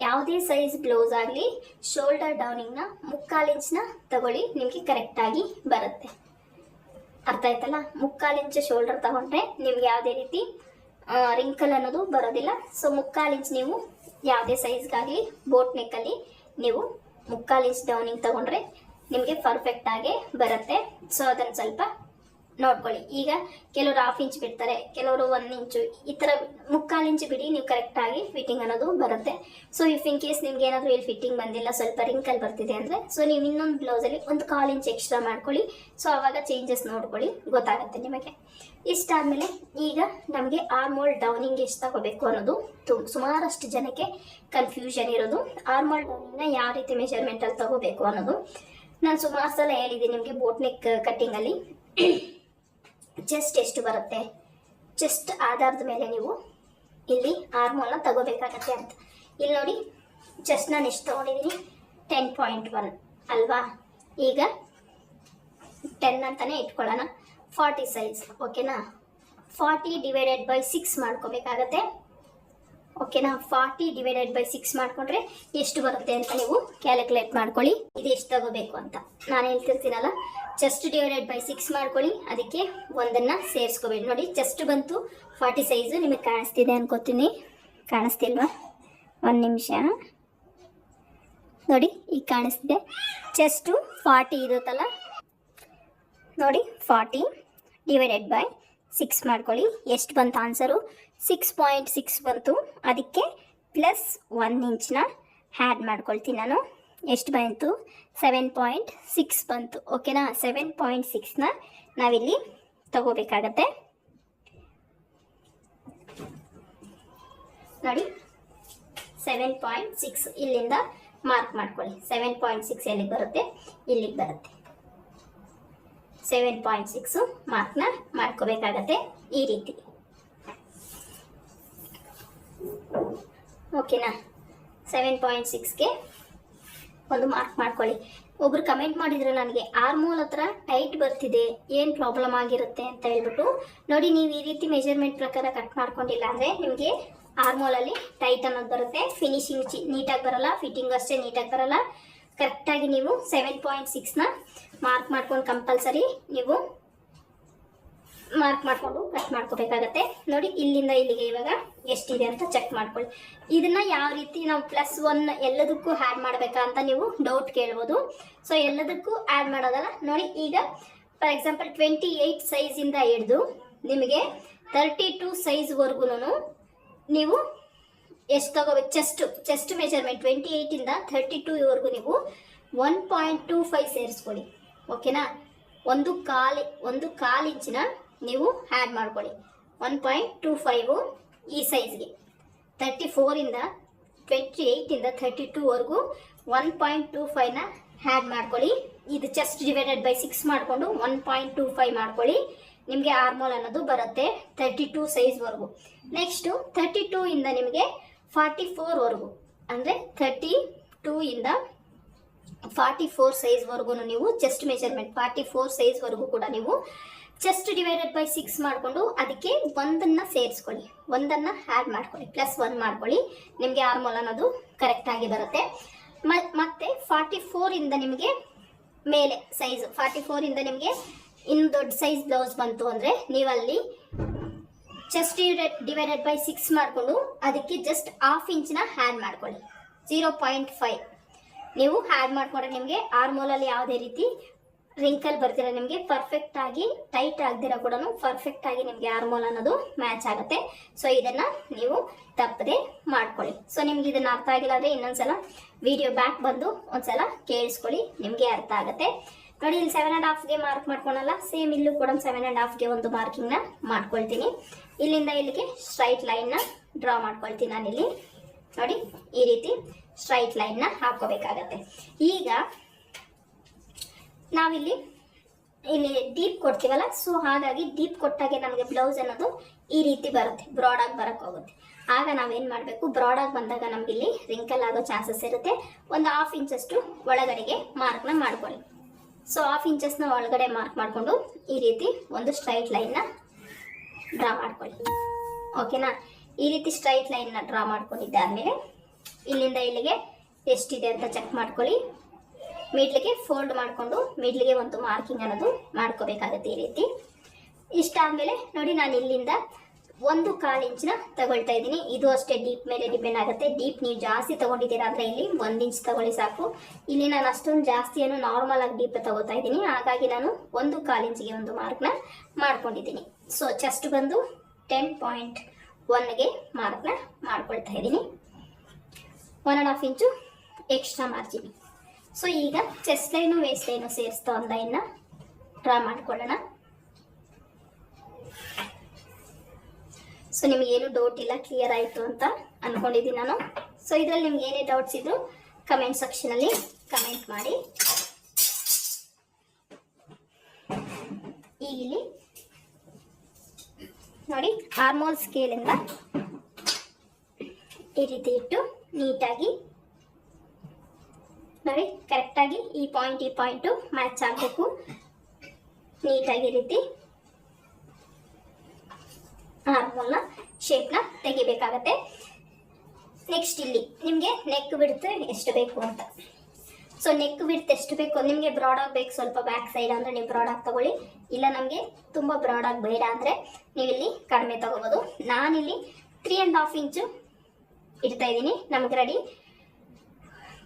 ಯಾವುದೇ ಸೈಜ್ ಬ್ಲೌಸ್ ಆಗಲಿ ಶೋಲ್ಡರ್ ಡೌನಿಂಗ್ನ 3/4 ಇಂಚ್ನ ತಗೊಳ್ಳಿ, ನಿಮಗೆ ಕರೆಕ್ಟಾಗಿ ಬರುತ್ತೆ. ಅರ್ಥ ಆಯ್ತಲ್ಲ? 3/4 ಇಂಚ್ ಶೋಲ್ಡರ್ ತಗೊಂಡ್ರೆ ನಿಮ್ಗೆ ಯಾವುದೇ ರೀತಿ ರಿಂಕಲ್ ಅನ್ನೋದು ಬರೋದಿಲ್ಲ. ಸೊ 3/4 ಇಂಚ್ ನೀವು ಯಾವುದೇ ಸೈಜ್ಗಾಗಲಿ ಬೋಟ್ ನೆಕ್ಕಲ್ಲಿ ನೀವು 3/4 ಇಂಚ್ ಡೌನಿಂಗ್ ತಗೊಂಡ್ರೆ ನಿಮಗೆ ಪರ್ಫೆಕ್ಟಾಗೇ ಬರುತ್ತೆ. ಸೊ ಅದನ್ನು ಸ್ವಲ್ಪ ನೋಡ್ಕೊಳ್ಳಿ. ಈಗ ಕೆಲವರು 1/2 ಇಂಚ್ ಬಿಡ್ತಾರೆ, ಕೆಲವರು 1 ಇಂಚು, ಈ ಥರ 3/4 ಇಂಚ್ ಬಿಡಿ, ನೀವು ಕರೆಕ್ಟಾಗಿ ಫಿಟ್ಟಿಂಗ್ ಅನ್ನೋದು ಬರುತ್ತೆ. ಸೊ ಇಫ್ ಇನ್ ಕೇಸ್ ನಿಮ್ಗೆ ಏನಾದರೂ ಇಲ್ಲಿ ಫಿಟ್ಟಿಂಗ್ ಬಂದಿಲ್ಲ, ಸ್ವಲ್ಪ ರಿಂಕಲ್ ಬರ್ತಿದೆ ಅಂದರೆ ಸೊ ನೀವು ಇನ್ನೊಂದು ಬ್ಲೌಸಲ್ಲಿ 1/4 ಇಂಚ್ ಎಕ್ಸ್ಟ್ರಾ ಮಾಡ್ಕೊಳ್ಳಿ. ಸೊ ಆವಾಗ ಚೇಂಜಸ್ ನೋಡ್ಕೊಳ್ಳಿ, ಗೊತ್ತಾಗುತ್ತೆ ನಿಮಗೆ. ಇಷ್ಟಾದಮೇಲೆ ಈಗ ನಮಗೆ ಆರ್ಮೋಲ್ ಡೌನಿಂಗ್ ಎಷ್ಟು ತಗೋಬೇಕು ಅನ್ನೋದು ಸುಮಾರಷ್ಟು ಜನಕ್ಕೆ ಕನ್ಫ್ಯೂಷನ್ ಇರೋದು. ಆರ್ಮೋಲ್ ಡೌನಿಂಗ್ನ ಯಾವ ರೀತಿ ಮೆಷರ್ಮೆಂಟಲ್ಲಿ ತಗೋಬೇಕು ಅನ್ನೋದು ನಾನು ಸುಮಾರು ಸಲ ಹೇಳಿದ್ದೀನಿ ನಿಮಗೆ. ಬೋಟ್ ನೆಕ್ ಕಟ್ಟಿಂಗಲ್ಲಿ ಚೆಸ್ಟ್ ಎಷ್ಟು ಬರುತ್ತೆ, ಚೆಸ್ಟ್ ಆಧಾರದ ಮೇಲೆ ನೀವು ಇಲ್ಲಿ ಆರ್ಮೋಲ್ನ ತಗೋಬೇಕಾಗತ್ತೆ ಅಂತ. ಇಲ್ಲಿ ನೋಡಿ, ಚೆಸ್ಟ್ ನಾನು ಎಷ್ಟು ತೊಗೊಂಡಿದ್ದೀನಿ? 10.1 ಅಲ್ವಾ? ಈಗ 10 ಅಂತಲೇ ಇಟ್ಕೊಳ್ಳೋಣ. 40 ಸೈಜ್, ಓಕೆನಾ? 40 ಡಿವೈಡೆಡ್ ಬೈ 6 ಮಾಡ್ಕೋಬೇಕಾಗತ್ತೆ. ಓಕೆನಾ. 40 ಡಿವೈಡೆಡ್ ಬೈ 6 ಮಾಡ್ಕೊಂಡ್ರೆ ಎಷ್ಟು ಬರುತ್ತೆ ಅಂತ ನೀವು ಕ್ಯಾಲ್ಕುಲೇಟ್ ಮಾಡ್ಕೊಳ್ಳಿ. ಇದು ಎಷ್ಟು ತಗೋಬೇಕು ಅಂತ ನಾನು ಹೇಳ್ತಿರ್ತೀನಲ್ಲ. ಚೆಸ್ಟ್ ಡಿವೈಡೆಡ್ ಬೈ 6 ಮಾಡ್ಕೊಳ್ಳಿ, ಅದಕ್ಕೆ ಒಂದನ್ನು ಸೇರಿಸ್ಕೋಬೇಡಿ. ನೋಡಿ ಚೆಸ್ಟ್ ಬಂತು 40 ಸೈಜು. ನಿಮಗೆ ಕಾಣಿಸ್ತಿದೆ ಅನ್ಕೋತೀನಿ, ಕಾಣಿಸ್ತಿಲ್ವಾ? ಒಂದು ನಿಮಿಷ ನೋಡಿ, ಈಗ ಕಾಣಿಸ್ತಿದೆ. ಚೆಸ್ಟು 40 ಇರುತ್ತಲ್ಲ ನೋಡಿ, 40 ಡಿವೈಡೆಡ್ ಬೈ 6 ಮಾಡ್ಕೊಳ್ಳಿ. ಎಷ್ಟು ಬಂತು ಆನ್ಸರು? 6.6 ಬಂತು. ಅದಕ್ಕೆ ಪ್ಲಸ್ 1 ಇಂಚನ್ನ ಆ್ಯಡ್ ಮಾಡ್ಕೊಳ್ತೀನಿ ನಾನು. ಎಷ್ಟು ಬಂತು? 7.6 ಬಂತು. ಓಕೆನಾ. 7.6ನ ನಾವಿಲ್ಲಿ ತಗೋಬೇಕಾಗತ್ತೆ ನೋಡಿ. 7.6 ಇಲ್ಲಿಂದ ಮಾರ್ಕ್ ಮಾಡ್ಕೊಳ್ಳಿ. 7.6 ಎಲ್ಲಿಗೆ ಬರುತ್ತೆ? ಇಲ್ಲಿಗೆ ಬರುತ್ತೆ. 7.6 ಮಾರ್ಕ್ನ ಮಾಡ್ಕೋಬೇಕಾಗತ್ತೆ ಈ ರೀತಿ. ಓಕೆನಾ. 7.6ಗೆ ಒಂದು ಮಾರ್ಕ್ ಮಾಡ್ಕೊಳ್ಳಿ. ಒಬ್ರು ಕಮೆಂಟ್ ಮಾಡಿದ್ರು ನನಗೆ ಆರ್ಮೋಲ್ ಹತ್ರ ಟೈಟ್ ಬರ್ತಿದೆ, ಏನು ಪ್ರಾಬ್ಲಮ್ ಆಗಿರುತ್ತೆ ಅಂತ ಹೇಳ್ಬಿಟ್ಟು. ನೋಡಿ, ನೀವು ಈ ರೀತಿ ಮೆಜರ್ಮೆಂಟ್ ಪ್ರಕಾರ ಕಟ್ ಮಾಡ್ಕೊಂಡಿಲ್ಲ ಅಂದರೆ ನಿಮಗೆ ಆರ್ಮೋಲಲ್ಲಿ ಟೈಟ್ ಅನ್ನೋದು ಬರುತ್ತೆ. ಫಿನಿಶಿಂಗ್ ನೀಟಾಗಿ ಬರಲ್ಲ, ಫಿಟ್ಟಿಂಗ್ ಅಷ್ಟೇ ನೀಟಾಗಿ ಬರಲ್ಲ. ಕರೆಕ್ಟಾಗಿ ನೀವು 7.6ನ ಮಾರ್ಕ್ ಮಾಡ್ಕೊಂಡು ಕಂಪಲ್ಸರಿ ನೀವು ಮಾರ್ಕ್ ಮಾಡಿಕೊಂಡು ಕಟ್ ಮಾಡ್ಕೋಬೇಕಾಗತ್ತೆ. ನೋಡಿ, ಇಲ್ಲಿಂದ ಇಲ್ಲಿಗೆ ಇವಾಗ ಎಷ್ಟಿದೆ ಅಂತ ಚೆಕ್ ಮಾಡ್ಕೊಳ್ಳಿ. ಇದನ್ನ ಯಾವ ರೀತಿ ನಾವು +1 ಎಲ್ಲದಕ್ಕೂ ಆ್ಯಡ್ ಮಾಡಬೇಕಾ ಅಂತ ನೀವು ಡೌಟ್ ಕೇಳ್ಬೋದು. ಸೊ ಎಲ್ಲದಕ್ಕೂ ಆ್ಯಡ್ ಮಾಡೋದಲ್ಲ. ನೋಡಿ, ಈಗ ಫಾರ್ ಎಕ್ಸಾಂಪಲ್ 28 ಸೈಜಿಂದ ಹಿಡಿದು ನಿಮಗೆ 32 ಸೈಜ್ವರೆಗೂ ನೀವು ಎಷ್ಟು ತಗೋಬೇಕು? ಚೆಸ್ಟ್ ಮೆಜರ್ಮೆಂಟ್ 28ಇಂದ 32ವರೆಗೂ ನೀವು 1.25 ಸೇರಿಸ್ಕೊಳ್ಳಿ. ಓಕೆನಾ. ಒಂದು ಕಾಲು ಇಂಚಿನ ನೀವು ಆ್ಯಡ್ ಮಾಡ್ಕೊಳ್ಳಿ. 1.25 ಈ ಸೈಜ್ಗೆ. 34ಇಂದ 28ಇಂದ 32ವರೆಗೂ 1.25ನ ಆ್ಯಡ್ ಮಾಡ್ಕೊಳ್ಳಿ. ಇದು ಚೆಸ್ಟ್ ಡಿವೈಡೆಡ್ ಬೈ 6 ಮಾಡಿಕೊಂಡು 1.25 ಮಾಡ್ಕೊಳ್ಳಿ. ನಿಮಗೆ ಆರ್ಮೋಲ್ ಅನ್ನೋದು ಬರುತ್ತೆ 32 ಸೈಜ್ವರೆಗೂ. ನೆಕ್ಸ್ಟು 32ಇಂದ ನಿಮಗೆ 44ವರೆಗೂ, ಅಂದರೆ 32ಇಂದ 44 ಸೈಜ್ವರೆಗೂ ನೀವು ಚೆಸ್ಟ್ ಮೆಜರ್ಮೆಂಟ್ 44 ಸೈಜ್ವರೆಗೂ ಕೂಡ ನೀವು ಚೆಸ್ಟ್ ಡಿವೈಡೆಡ್ ಬೈ 6 ಮಾಡಿಕೊಂಡು ಅದಕ್ಕೆ ಒಂದನ್ನು ಸೇರಿಸ್ಕೊಳ್ಳಿ, ಒಂದನ್ನು ಆ್ಯಡ್ ಮಾಡ್ಕೊಳ್ಳಿ, +1 ಮಾಡ್ಕೊಳ್ಳಿ. ನಿಮಗೆ ಆರ್ಮೋಲ್ ಅನ್ನೋದು ಕರೆಕ್ಟಾಗಿ ಬರುತ್ತೆ. ಮತ್ತೆ 44ಇಂದ ನಿಮಗೆ ಮೇಲೆ ಸೈಜು 44ಇಂದ ನಿಮಗೆ ಇನ್ನು ದೊಡ್ಡ ಸೈಜ್ ಬ್ಲೌಸ್ ಬಂತು ಅಂದರೆ ನೀವಲ್ಲಿ ಚೆಸ್ಟ್ ಡಿವೈಡೆಡ್ ಬೈ 6 ಮಾಡಿಕೊಂಡು ಅದಕ್ಕೆ ಜಸ್ಟ್ 1/2 ಇಂಚನ್ನ ಆ್ಯಡ್ ಮಾಡ್ಕೊಳ್ಳಿ. 0.5 ನೀವು ಆ್ಯಡ್ ಮಾಡಿಕೊಂಡ್ರೆ ನಿಮಗೆ ಆರ್ಮೋಲಲ್ಲಿ ಯಾವುದೇ ರೀತಿ ರಿಂಕಲ್ ಬರ್ದಿರ, ನಿಮಗೆ ಪರ್ಫೆಕ್ಟ್ ಆಗಿ ಟೈಟ್ ಆಗದಿರೋ ಕೂಡ ಪರ್ಫೆಕ್ಟ್ ಆಗಿ ನಿಮಗೆ ಆರ್ಮೋಲ್ ಅನ್ನೋದು ಮ್ಯಾಚ್ ಆಗುತ್ತೆ. ಸೊ ಇದನ್ನು ನೀವು ತಪ್ಪದೆ ಮಾಡ್ಕೊಳ್ಳಿ. ಸೊ ನಿಮ್ಗೆ ಇದನ್ನು ಅರ್ಥ ಆಗಿಲ್ಲ ಅಂದರೆ ಇನ್ನೊಂದ್ಸಲ ವಿಡಿಯೋ ಬ್ಯಾಕ್ ಬಂದು ಒಂದ್ಸಲ ಕೇಳಿಸ್ಕೊಳ್ಳಿ, ನಿಮಗೆ ಅರ್ಥ ಆಗುತ್ತೆ. ನೋಡಿ, ಇಲ್ಲಿ 7.5ಗೆ ಮಾರ್ಕ್ ಮಾಡ್ಕೊಳಲ್ಲ, ಸೇಮ್ ಇಲ್ಲೂ ಕೂಡ 7.5ಗೆ ಒಂದು ಮಾರ್ಕಿಂಗ್ನ ಮಾಡ್ಕೊಳ್ತೀನಿ. ಇಲ್ಲಿಂದ ಇಲ್ಲಿಗೆ ಸ್ಟ್ರೈಟ್ ಲೈನ್ನ ಡ್ರಾ ಮಾಡ್ಕೊಳ್ತೀನಿ ನಾನಿಲ್ಲಿ. ನೋಡಿ, ಈ ರೀತಿ ಸ್ಟ್ರೈಟ್ ಲೈನ್ನ ಹಾಕೋಬೇಕಾಗತ್ತೆ. ಈಗ ನಾವಿಲ್ಲಿ ಡೀಪ್ ಕೊಡ್ತೀವಲ್ಲ, ಸೊ ಹಾಗಾಗಿ ಡೀಪ್ ಕೊಟ್ಟಾಗೆ ನಮಗೆ ಬ್ಲೌಸ್ ಅನ್ನೋದು ಈ ರೀತಿ ಬರುತ್ತೆ, ಬ್ರಾಡಾಗಿ ಬರಕ್ಕೆ ಹೋಗುತ್ತೆ. ಆಗ ನಾವೇನು ಮಾಡಬೇಕು? ಬ್ರಾಡಾಗಿ ಬಂದಾಗ ನಮಗಿಲ್ಲಿ ರಿಂಕಲ್ ಆಗೋ ಚಾನ್ಸಸ್ ಇರುತ್ತೆ. ಒಂದು 1/2 ಇಂಚಷ್ಟು ಒಳಗಡೆಗೆ ಮಾರ್ಕ್ನ ಮಾಡ್ಕೊಳ್ಳಿ. ಸೊ 1/2 ಇಂಚಸ್ನ ಒಳಗಡೆ ಮಾರ್ಕ್ ಮಾಡಿಕೊಂಡು ಈ ರೀತಿ ಒಂದು ಸ್ಟ್ರೈಟ್ ಲೈನ್ನ ಡ್ರಾ ಮಾಡ್ಕೊಳ್ಳಿ. ಓಕೆನಾ. ಈ ರೀತಿ ಸ್ಟ್ರೈಟ್ ಲೈನ್ನ ಡ್ರಾ ಮಾಡ್ಕೊಂಡಿದ್ದಾದಮೇಲೆ ಇಲ್ಲಿಂದ ಇಲ್ಲಿಗೆ ಎಷ್ಟಿದೆ ಅಂತ ಚೆಕ್ ಮಾಡ್ಕೊಳ್ಳಿ. ಮಿಡ್ಲಿಗೆ ಫೋಲ್ಡ್ ಮಾಡಿಕೊಂಡು ಮಿಡ್ಲಿಗೆ ಒಂದು ಮಾರ್ಕಿಂಗ್ ಅನ್ನೋದು ಮಾಡ್ಕೋಬೇಕಾಗುತ್ತೆ ಈ ರೀತಿ. ಇಷ್ಟಾದಮೇಲೆ ನೋಡಿ, ನಾನು ಇಲ್ಲಿಂದ 1/4 ಇಂಚನ್ನ ತಗೊಳ್ತಾ ಇದ್ದೀನಿ. ಇದು ಅಷ್ಟೇ ಡೀಪ್ ಮೇಲೆ ಡಿಪೆಂಡ್ ಆಗುತ್ತೆ. ಡೀಪ್ ನೀವು ಜಾಸ್ತಿ ತಗೊಂಡಿದ್ದೀರಾ ಅಂದರೆ ಇಲ್ಲಿ 1 ಇಂಚ್ ತಗೊಳ್ಳಿ ಸಾಕು. ಇಲ್ಲಿ ನಾನು ಅಷ್ಟೊಂದು ಜಾಸ್ತಿ ಏನು ನಾರ್ಮಲ್ ಆಗಿ ಡೀಪ್ ತಗೋತಾ ಇದ್ದೀನಿ, ಹಾಗಾಗಿ ನಾನು 1/4 ಇಂಚಿಗೆ ಒಂದು ಮಾರ್ಕ್ನ ಮಾಡ್ಕೊಂಡಿದ್ದೀನಿ. ಸೊ ಚೆಸ್ಟ್ ಬಂದು 10.1ಗೆ ಮಾರ್ಕ್ನ ಮಾಡ್ಕೊಳ್ತಾ ಇದ್ದೀನಿ. 1.5 ಇಂಚು ಎಕ್ಸ್ಟ್ರಾ ಮಾರ್ಜಿನ್. ಸೊ ಈಗ ಚೆಸ್ಟ್ ಲೈನು ವೇಸ್ಟ್ ಲೈನು ಸೇರಿಸ್ತಾ ಒಂದು ಲೈನ್ನ ಡ್ರಾ ಮಾಡ್ಕೊಳ್ಳೋಣ. ಸೊ ನಿಮಗೇನು ಡೌಟ್ ಇಲ್ಲ, ಕ್ಲಿಯರ್ ಆಯಿತು ಅಂತ ಅಂದ್ಕೊಂಡಿದ್ದೀನಿ ನಾನು. ಸೊ ಇದರಲ್ಲಿ ನಿಮ್ಗೆ ಏನೇ ಡೌಟ್ಸ್ ಇದ್ರು ಕಮೆಂಟ್ ಸೆಕ್ಷನಲ್ಲಿ ಕಮೆಂಟ್ ಮಾಡಿ. ಈಗ ಇಲ್ಲಿ ನೋಡಿ, ಆರ್ಮೋಲ್ ಸ್ಕೇಲಿಂದ ಈ ರೀತಿ ಇಟ್ಟು ನೀಟಾಗಿ ನೋಡಿ, ಕರೆಕ್ಟಾಗಿ ಈ ಪಾಯಿಂಟು ಮ್ಯಾಚ್ ಆಗಬೇಕು. ನೀಟಾಗಿ ಈ ರೀತಿ ಆರ್ಮೋಲ್ನ ಶೇಪ್ನ ತೆಗಿಬೇಕಾಗತ್ತೆ. ನೆಕ್ಸ್ಟ್ ಇಲ್ಲಿ ನಿಮಗೆ ನೆಕ್ ಬಿಡ್ತು ಎಷ್ಟು ಬೇಕು ಅಂತ. ಸೊ ನೆಕ್ ಬಿಡ್ತು ಎಷ್ಟು ಬೇಕು, ನಿಮಗೆ ಬ್ರಾಡ್ ಆಗಬೇಕು ಸ್ವಲ್ಪ ಬ್ಯಾಕ್ ಸೈಡ್ ಅಂದರೆ ನೀವು ಬ್ರಾಡ್ ಆಗಿ ತಗೊಳ್ಳಿ, ಇಲ್ಲ ನಮಗೆ ತುಂಬ ಬ್ರಾಡ್ ಆಗಿ ಬೇಡ ಅಂದರೆ ನೀವು ಇಲ್ಲಿ ಕಡಿಮೆ ತಗೋಬೋದು. ನಾನಿಲ್ಲಿ 3.5 ಇಂಚು ಇಡ್ತಾ ಇದ್ದೀನಿ. ನಮ್ಗೆ ರೆಡಿ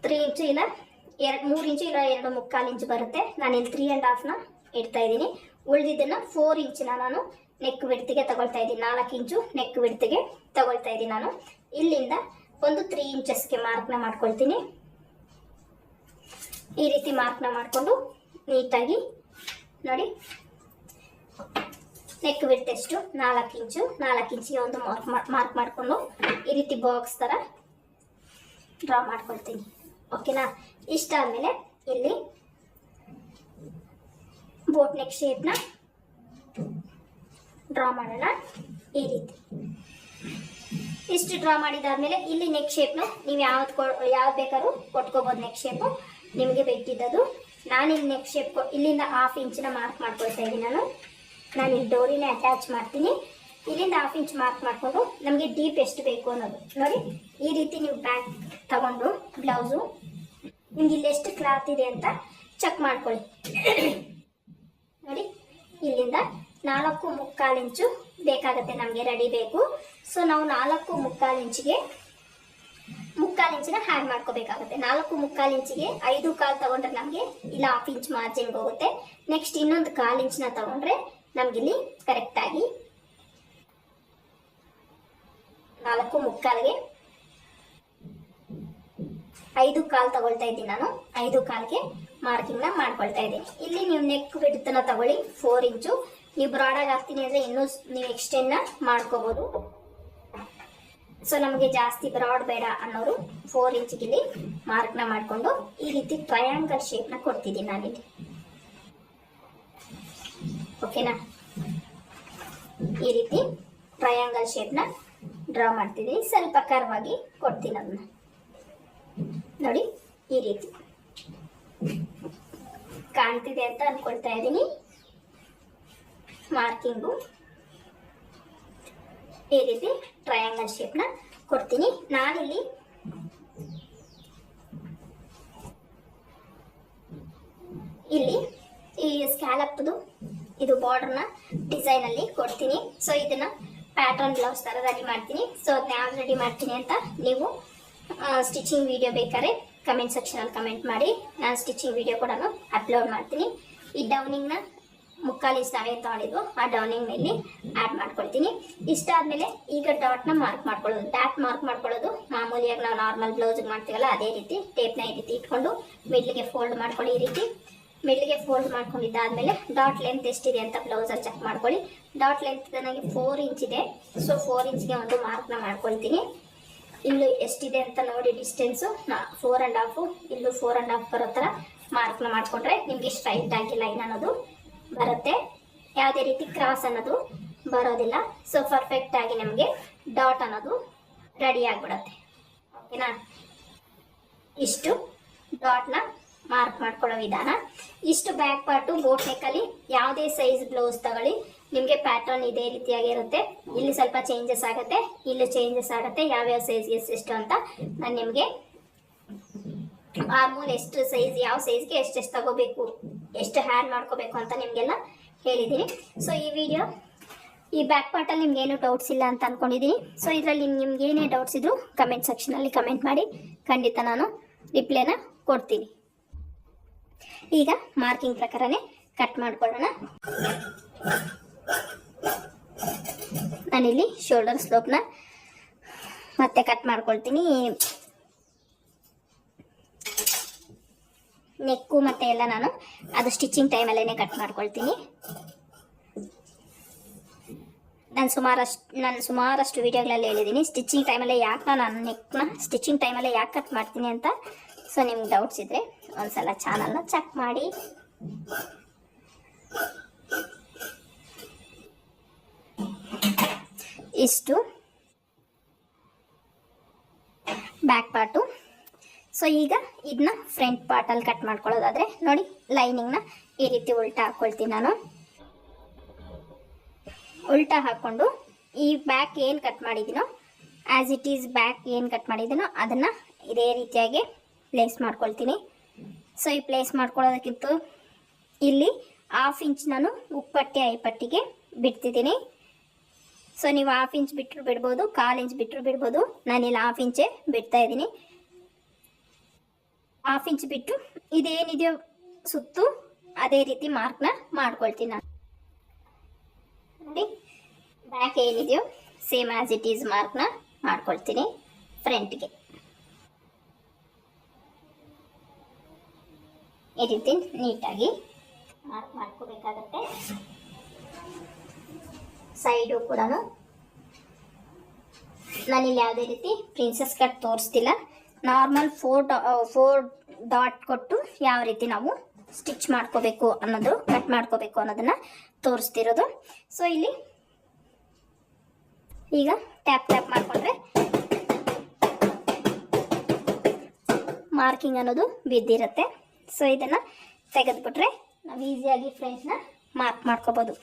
3 ಇಂಚು ಇಲ್ಲ 3 ಇಂಚು ಇಲ್ಲ 2.25 ಇಂಚು ಬರುತ್ತೆ. ನಾನಿಲ್ಲಿ 3.5ನ ಇಡ್ತಾ ಇದ್ದೀನಿ. ಉಳಿದಿದ್ದನ್ನು 4 ಇಂಚಿನ ನಾನು ನೆಕ್ ಬಿಡ್ತಿಗೆ ತಗೊಳ್ತಾ ಇದ್ದೀನಿ. 4 ಇಂಚು ನೆಕ್ ಬಿಡ್ತಿಗೆ ತಗೊಳ್ತಾ ಇದ್ದೀನಿ ನಾನು. ಇಲ್ಲಿಂದ ಒಂದು 3 ಇಂಚಸ್ಗೆ ಮಾರ್ಕ್ನ ಮಾಡ್ಕೊಳ್ತೀನಿ. ಈ ರೀತಿ ಮಾರ್ಕ್ನ ಮಾಡಿಕೊಂಡು ನೀಟಾಗಿ ನೋಡಿ ನೆಕ್ ಬಿಡ್ತು ಎಷ್ಟು 4 ಇಂಚು. 4 ಇಂಚಿಗೆ ಒಂದು ಮಾರ್ಕ್ ಮಾಡಿಕೊಂಡು ಈ ರೀತಿ ಬಾಕ್ಸ್ ಥರ ಡ್ರಾ ಮಾಡ್ಕೊಳ್ತೀನಿ. ಓಕೆನಾ? ಇಷ್ಟ ಆದಮೇಲೆ ಇಲ್ಲಿ ಬೋಟ್ ನೆಕ್ ಶೇಪ್ನ ಡ್ರಾ ಮಾಡೋಣ. ಈ ರೀತಿ ಇಷ್ಟು ಡ್ರಾ ಮಾಡಿದಾದ್ಮೇಲೆ ಇಲ್ಲಿ ನೆಕ್ ಶೇಪ್ನ ನೀವು ಯಾವ್ದು ಬೇಕಾದ್ರೂ ಕೊಟ್ಕೋಬೋದು. ನೆಕ್ ಶೇಪು ನಿಮಗೆ ಬೇಕಿದ್ದದು. ನಾನಿಲ್ಲಿ ನೆಕ್ ಶೇಪ್ ಇಲ್ಲಿಂದ 1/2 ಇಂಚಿನ ಮಾರ್ಕ್ ಮಾಡ್ಕೊಳ್ತಾ ಇದ್ದೀನಿ. ನಾನು ಇಲ್ಲಿ ಡೋರಿನೇ ಅಟ್ಯಾಚ್ ಮಾಡ್ತೀನಿ. ಇಲ್ಲಿಂದ 1/2 ಇಂಚ್ ಮಾರ್ಕ್ ಮಾಡಿಕೊಂಡು ನಮಗೆ ಡೀಪ್ ಎಷ್ಟು ಬೇಕು ಅನ್ನೋದು ನೋಡಿ. ಈ ರೀತಿ ನೀವು ಬ್ಯಾಕ್ ತಗೊಂಡು ಬ್ಲೌಸು ನಿಮ್ಗೆ ಇಲ್ಲಿ ಎಷ್ಟು ಕ್ಲಾತ್ ಇದೆ ಅಂತ ಚೆಕ್ ಮಾಡ್ಕೊಳ್ಳಿ. ನೋಡಿ ಇಲ್ಲಿಂದ 4.25 ಇಂಚು ಬೇಕಾಗುತ್ತೆ ನಮಗೆ ರೆಡಿ ಬೇಕು. ಸೊ ನಾವು 4.25 ಇಂಚಿಗೆ 3/4 ಇಂಚಿನ ಹ್ಯಾಡ್ ಮಾಡ್ಕೋಬೇಕಾಗುತ್ತೆ. 4.25 ಇಂಚಿಗೆ 5.25 ತಗೊಂಡ್ರೆ ನಮಗೆ ಇಲ್ಲ 1/2 ಇಂಚ್ ಮಾರ್ಜಿನ್ ಹೋಗುತ್ತೆ. ನೆಕ್ಸ್ಟ್ ಇನ್ನೊಂದು 1/4 ಇಂಚಿನ ತಗೊಂಡ್ರೆ ನಮ್ಗಿಲ್ಲಿ ಕರೆಕ್ಟಾಗಿ 4.25ಗೆ 5.25 ತಗೊಳ್ತಾ ಇದ್ದೀನಿ ನಾನು. 5.25ಗೆ ಮಾರ್ಕಿಂಗ್ನ ಮಾಡ್ಕೊಳ್ತಾ ಇದ್ದೀನಿ. ಇಲ್ಲಿ ನೀವು ನೆಕ್ ಬಿಡ್ತನ ತಗೊಳ್ಳಿ 4 ಇಂಚು. ನೀವು ಬ್ರಾಡಾಗಿ ಹಾಕ್ತೀನಿ ಅಂದರೆ ಇನ್ನೂ ನೀವು ಎಕ್ಸ್ಟೆಂಡ್ನ ಮಾಡ್ಕೋಬೋದು. ಸೊ ನಮಗೆ ಜಾಸ್ತಿ ಬ್ರಾಡ್ ಬೇಡ ಅನ್ನೋರು 4 ಇಂಚಿಗೆ ಇಲ್ಲಿ ಮಾರ್ಕ್ನ ಮಾಡಿಕೊಂಡು ಈ ರೀತಿ ಟ್ರಯಾಂಗಲ್ ಶೇಪ್ನ ಕೊಡ್ತಿದ್ದೀನಿ ನಾನಿಲ್ಲಿ. ಓಕೆನಾ? ಈ ರೀತಿ ಟ್ರಯಾಂಗಲ್ ಶೇಪ್ನ ಡ್ರಾ ಮಾಡ್ತಿದ್ದೀನಿ. ಸ್ವಲ್ಪ ಕರ್ವ್ ಆಗಿ ಕೊಡ್ತೀನಿ ಅದನ್ನ ನೋಡಿ. ಈ ರೀತಿ ಕಾಣ್ತಿದೆ ಅಂತ ಅನ್ಕೊಳ್ತಾ ಇದ್ದೀನಿ. ಮಾರ್ಕಿಂಗು ಈ ರೀತಿ ಟ್ರಯಾಂಗಲ್ ಶೇಪ್ನ ಕೊಡ್ತೀನಿ. ನಾನಿಲ್ಲಿ ಈ ಸ್ಕ್ಯಾಲಪ್ದು ಇದು ಬಾರ್ಡರ್ನ ಡಿಸೈನಲ್ಲಿ ಕೊಡ್ತೀನಿ. ಸೊ ಇದನ್ನ ಪ್ಯಾಟರ್ನ್ ಬ್ಲೌಸ್ ಥರ ರೆಡಿ ಮಾಡ್ತೀನಿ. ಸೊ ಅದನ್ನ ಯಾವ್ದು ರೆಡಿ ಮಾಡ್ತೀನಿ ಅಂತ ನೀವು ಸ್ಟಿಚಿಂಗ್ ವಿಡಿಯೋ ಬೇಕಾದ್ರೆ ಕಮೆಂಟ್ ಸೆಕ್ಷನಲ್ಲಿ ಕಮೆಂಟ್ ಮಾಡಿ. ನಾನು ಸ್ಟಿಚಿಂಗ್ ವಿಡಿಯೋ ಕೂಡ ಅಪ್ಲೋಡ್ ಮಾಡ್ತೀನಿ. ಈ ಡೌನಿಂಗ್ನ 3/4 ಇಂಚ್ ನಾವೇನು ತೊಗೊಂಡಿದ್ವು ಆ ಡೌನಿಂಗ್ ಮೇಲೆ ಆ್ಯಡ್ ಮಾಡ್ಕೊಳ್ತೀನಿ. ಇಷ್ಟ ಆದಮೇಲೆ ಈಗ ಡಾಟ್ನ ಮಾರ್ಕ್ ಮಾಡ್ಕೊಳ್ಳೋದು. ಡಾಟ್ ಮಾರ್ಕ್ ಮಾಡ್ಕೊಳ್ಳೋದು ಮಾಮೂಲಿಯಾಗಿ ನಾವು ನಾರ್ಮಲ್ ಬ್ಲೌಸಿಗೆ ಮಾಡ್ತೀವಲ್ಲ ಅದೇ ರೀತಿ ಟೇಪ್ನ ಈ ರೀತಿ ಇಟ್ಕೊಂಡು ಮಿಡ್ಲಿಗೆ ಫೋಲ್ಡ್ ಮಾಡ್ಕೊಳ್ಳಿ. ಈ ರೀತಿ ಮಿಡ್ಲಿಗೆ ಫೋಲ್ಡ್ ಮಾಡ್ಕೊಂಡಿದ್ದಾದ್ಮೇಲೆ ಡಾಟ್ ಲೆಂತ್ ಎಷ್ಟಿದೆ ಅಂತ ಬ್ಲೌಸಲ್ಲಿ ಚೆಕ್ ಮಾಡ್ಕೊಳ್ಳಿ. ಡಾಟ್ ಲೆಂತ್ ನನಗೆ 4 ಇಂಚ್ ಇದೆ. ಸೊ 4 ಇಂಚ್ಗೆ ಒಂದು ಮಾರ್ಕ್ನ ಮಾಡ್ಕೊಳ್ತೀನಿ. ಇಲ್ಲೂ ಎಷ್ಟಿದೆ ಅಂತ ನೋಡಿ ಡಿಸ್ಟೆನ್ಸು 4.5, ಇಲ್ಲೂ 4.5 ಬರೋ ಥರ ಮಾರ್ಕ್ನ ಮಾಡಿಕೊಂಡ್ರೆ ನಿಮಗೆ ಸ್ಟ್ರೈಟ್ ಆಗಿ ಲೈನ್ ಅನ್ನೋದು ಬರುತ್ತೆ. ಯಾವುದೇ ರೀತಿ ಕ್ರಾಸ್ ಅನ್ನೋದು ಬರೋದಿಲ್ಲ. ಸೊ ಪರ್ಫೆಕ್ಟ್ ಆಗಿ ನಮಗೆ ಡಾಟ್ ಅನ್ನೋದು ರೆಡಿ ಆಗಿಬಿಡುತ್ತೆ. ಓಕೆನಾ? ಇಷ್ಟು ಡಾಟ್ನ ಮಾರ್ಕ್ ಮಾಡ್ಕೊಳ್ಳೋ ವಿಧಾನ. ಇಷ್ಟು ಬ್ಯಾಕ್ ಪಾರ್ಟು ಬೋಟ್ ನೆಕ್ಕಲ್ಲಿ ಯಾವುದೇ ಸೈಜ್ ಬ್ಲೌಸ್ ತಗೊಳ್ಳಿ ನಿಮಗೆ ಪ್ಯಾಟರ್ನ್ ಇದೇ ರೀತಿಯಾಗಿರುತ್ತೆ. ಇಲ್ಲಿ ಸ್ವಲ್ಪ ಚೇಂಜಸ್ ಆಗುತ್ತೆ, ಇಲ್ಲಿ ಚೇಂಜಸ್ ಆಗುತ್ತೆ. ಯಾವ್ಯಾವ ಸೈಜ್ಗೆ ಎಷ್ಟು ಅಂತ ನಾನು ನಿಮಗೆ ಆರ್ಮೋಲ್ ಎಷ್ಟು ಸೈಜ್ ಯಾವ ಸೈಜ್ಗೆ ಎಷ್ಟೆಷ್ಟು ತಗೋಬೇಕು ಎಷ್ಟು ಹ್ಯಾಡ್ ಮಾಡ್ಕೋಬೇಕು ಅಂತ ನಿಮಗೆಲ್ಲ ಹೇಳಿದ್ದೀನಿ. ಸೊ ಈ ವಿಡಿಯೋ ಈ ಬ್ಯಾಕ್ ಪಾರ್ಟಲ್ಲಿ ನಿಮ್ಗೇನು ಡೌಟ್ಸ್ ಇಲ್ಲ ಅಂತ ಅಂದ್ಕೊಂಡಿದ್ದೀನಿ. ಸೊ ಇದರಲ್ಲಿ ನಿಮ್ಗೆ ಏನೇ ಡೌಟ್ಸ್ ಇದ್ದರೂ ಕಮೆಂಟ್ ಸೆಕ್ಷನಲ್ಲಿ ಕಮೆಂಟ್ ಮಾಡಿ, ಖಂಡಿತ ನಾನು ರಿಪ್ಲೈನ ಕೊಡ್ತೀನಿ. ಈಗ ಮಾರ್ಕಿಂಗ್ ಪ್ರಕಾರನೇ ಕಟ್ ಮಾಡ್ಕೊಳ್ಳೋಣ. ನಾನಿಲ್ಲಿ ಶೋಲ್ಡರ್ ಸ್ಲೋಪ್ನ ಮತ್ತೆ ಕಟ್ ಮಾಡ್ಕೊಳ್ತೀನಿ. ನೆಕ್ಕು ಮತ್ತೆ ಎಲ್ಲ ನಾನು ಅದು ಸ್ಟಿಚಿಂಗ್ ಟೈಮಲ್ಲೇ ಕಟ್ ಮಾಡ್ಕೊಳ್ತೀನಿ. ನಾನು ಸುಮಾರಷ್ಟು ವಿಡಿಯೋಗಳಲ್ಲಿ ಹೇಳಿದ್ದೀನಿ ಸ್ಟಿಚಿಂಗ್ ಟೈಮಲ್ಲೇ ಯಾಕೆ ನಾನು ನೆಕ್ನ ಸ್ಟಿಚಿಂಗ್ ಟೈಮಲ್ಲೇ ಯಾಕೆ ಕಟ್ ಮಾಡ್ತೀನಿ ಅಂತ. ಸೊ ನಿಮ್ಗೆ ಡೌಟ್ಸ್ ಇದ್ದರೆ ಒಂದ್ಸಲ ಚಾನಲ್ನ ಚೆಕ್ ಮಾಡಿ. ಇಷ್ಟು ಬ್ಯಾಕ್ ಪಾರ್ಟು. ಸೊ ಈಗ ಇದನ್ನ ಫ್ರಂಟ್ ಪಾರ್ಟಲ್ಲಿ ಕಟ್ ಮಾಡ್ಕೊಳ್ಳೋದಾದರೆ ನೋಡಿ, ಲೈನಿಂಗ್ನ ಈ ರೀತಿ ಉಲ್ಟಾ ಹಾಕ್ಕೊಳ್ತೀನಿ ನಾನು. ಉಲ್ಟಾ ಹಾಕ್ಕೊಂಡು ಈ ಬ್ಯಾಕ್ ಏನು ಕಟ್ ಮಾಡಿದ್ದೀನೋ ಆ್ಯಸ್ ಇಟ್ ಈಸ್ ಬ್ಯಾಕ್ ಏನು ಕಟ್ ಮಾಡಿದ್ದೀನೋ ಅದನ್ನು ಇದೇ ರೀತಿಯಾಗಿ ಪ್ಲೇಸ್ ಮಾಡ್ಕೊಳ್ತೀನಿ. ಸೊ ಈ ಪ್ಲೇಸ್ ಮಾಡ್ಕೊಳ್ಳೋದಕ್ಕಿಂತ ಇಲ್ಲಿ 1/2 ಇಂಚ್ ನಾನು ಉಪ್ಪಟ್ಟಿ ಐಪಟ್ಟಿಗೆ ಬಿಡ್ತಿದ್ದೀನಿ. ಸೊ ನೀವು 1/2 ಇಂಚ್ ಬಿಟ್ಟರು ಬಿಡ್ಬೋದು, 1/4 ಇಂಚ್ ಬಿಟ್ಟರು ಬಿಡ್ಬೋದು. ನಾನಿಲ್ಲಿ 1/2 ಇಂಚೇ ಬಿಡ್ತಾ ಇದ್ದೀನಿ. 1/2 ಇಂಚ್ ಬಿಟ್ಟು ಇದೇನಿದೆಯೋ ಸುತ್ತು ಅದೇ ರೀತಿ ಮಾರ್ಕ್ನ ಮಾಡ್ಕೊಳ್ತೀನಿ ನಾನು. ನೋಡಿ ಬ್ಯಾಕ್ ಏನಿದೆಯೋ ಸೇಮ್ ಆ್ಯಸ್ ಇಟ್ ಈಸ್ ಮಾರ್ಕ್ನ ಮಾಡ್ಕೊಳ್ತೀನಿ ಫ್ರಂಟ್ಗೆ. ಈ ರೀತಿ ನೀಟಾಗಿ ಮಾರ್ಕ್ ಮಾಡ್ಕೋಬೇಕಾಗತ್ತೆ. ಸೈಡು ಕೂಡ ನಾನಿಲ್ಲಿ ಯಾವುದೇ ರೀತಿ ಪ್ರಿನ್ಸಸ್ ಕಟ್ ತೋರಿಸ್ತಿಲ್ಲ. ನಾರ್ಮಲ್ 4 ಡಾಟ್ ಕೊಟ್ಟು ಯಾವ ರೀತಿ ನಾವು ಸ್ಟಿಚ್ ಮಾಡ್ಕೋಬೇಕು ಅನ್ನೋದು, ಕಟ್ ಮಾಡ್ಕೋಬೇಕು ಅನ್ನೋದನ್ನ ತೋರಿಸ್ತಿರೋದು. ಸೊ ಇಲ್ಲಿ ಈಗ ಟ್ಯಾಪ್ ಮಾಡ್ಕೊಂಡ್ರೆ ಮಾರ್ಕಿಂಗ್ ಅನ್ನೋದು ಬಿದ್ದಿರುತ್ತೆ. ಸೊ ಇದನ್ನು ತೆಗೆದುಬಿಟ್ರೆ ನಾವು ಈಸಿಯಾಗಿ ಫ್ರಂಟ್ನ ಮಾರ್ಕ್ ಮಾಡ್ಕೋಬೋದು.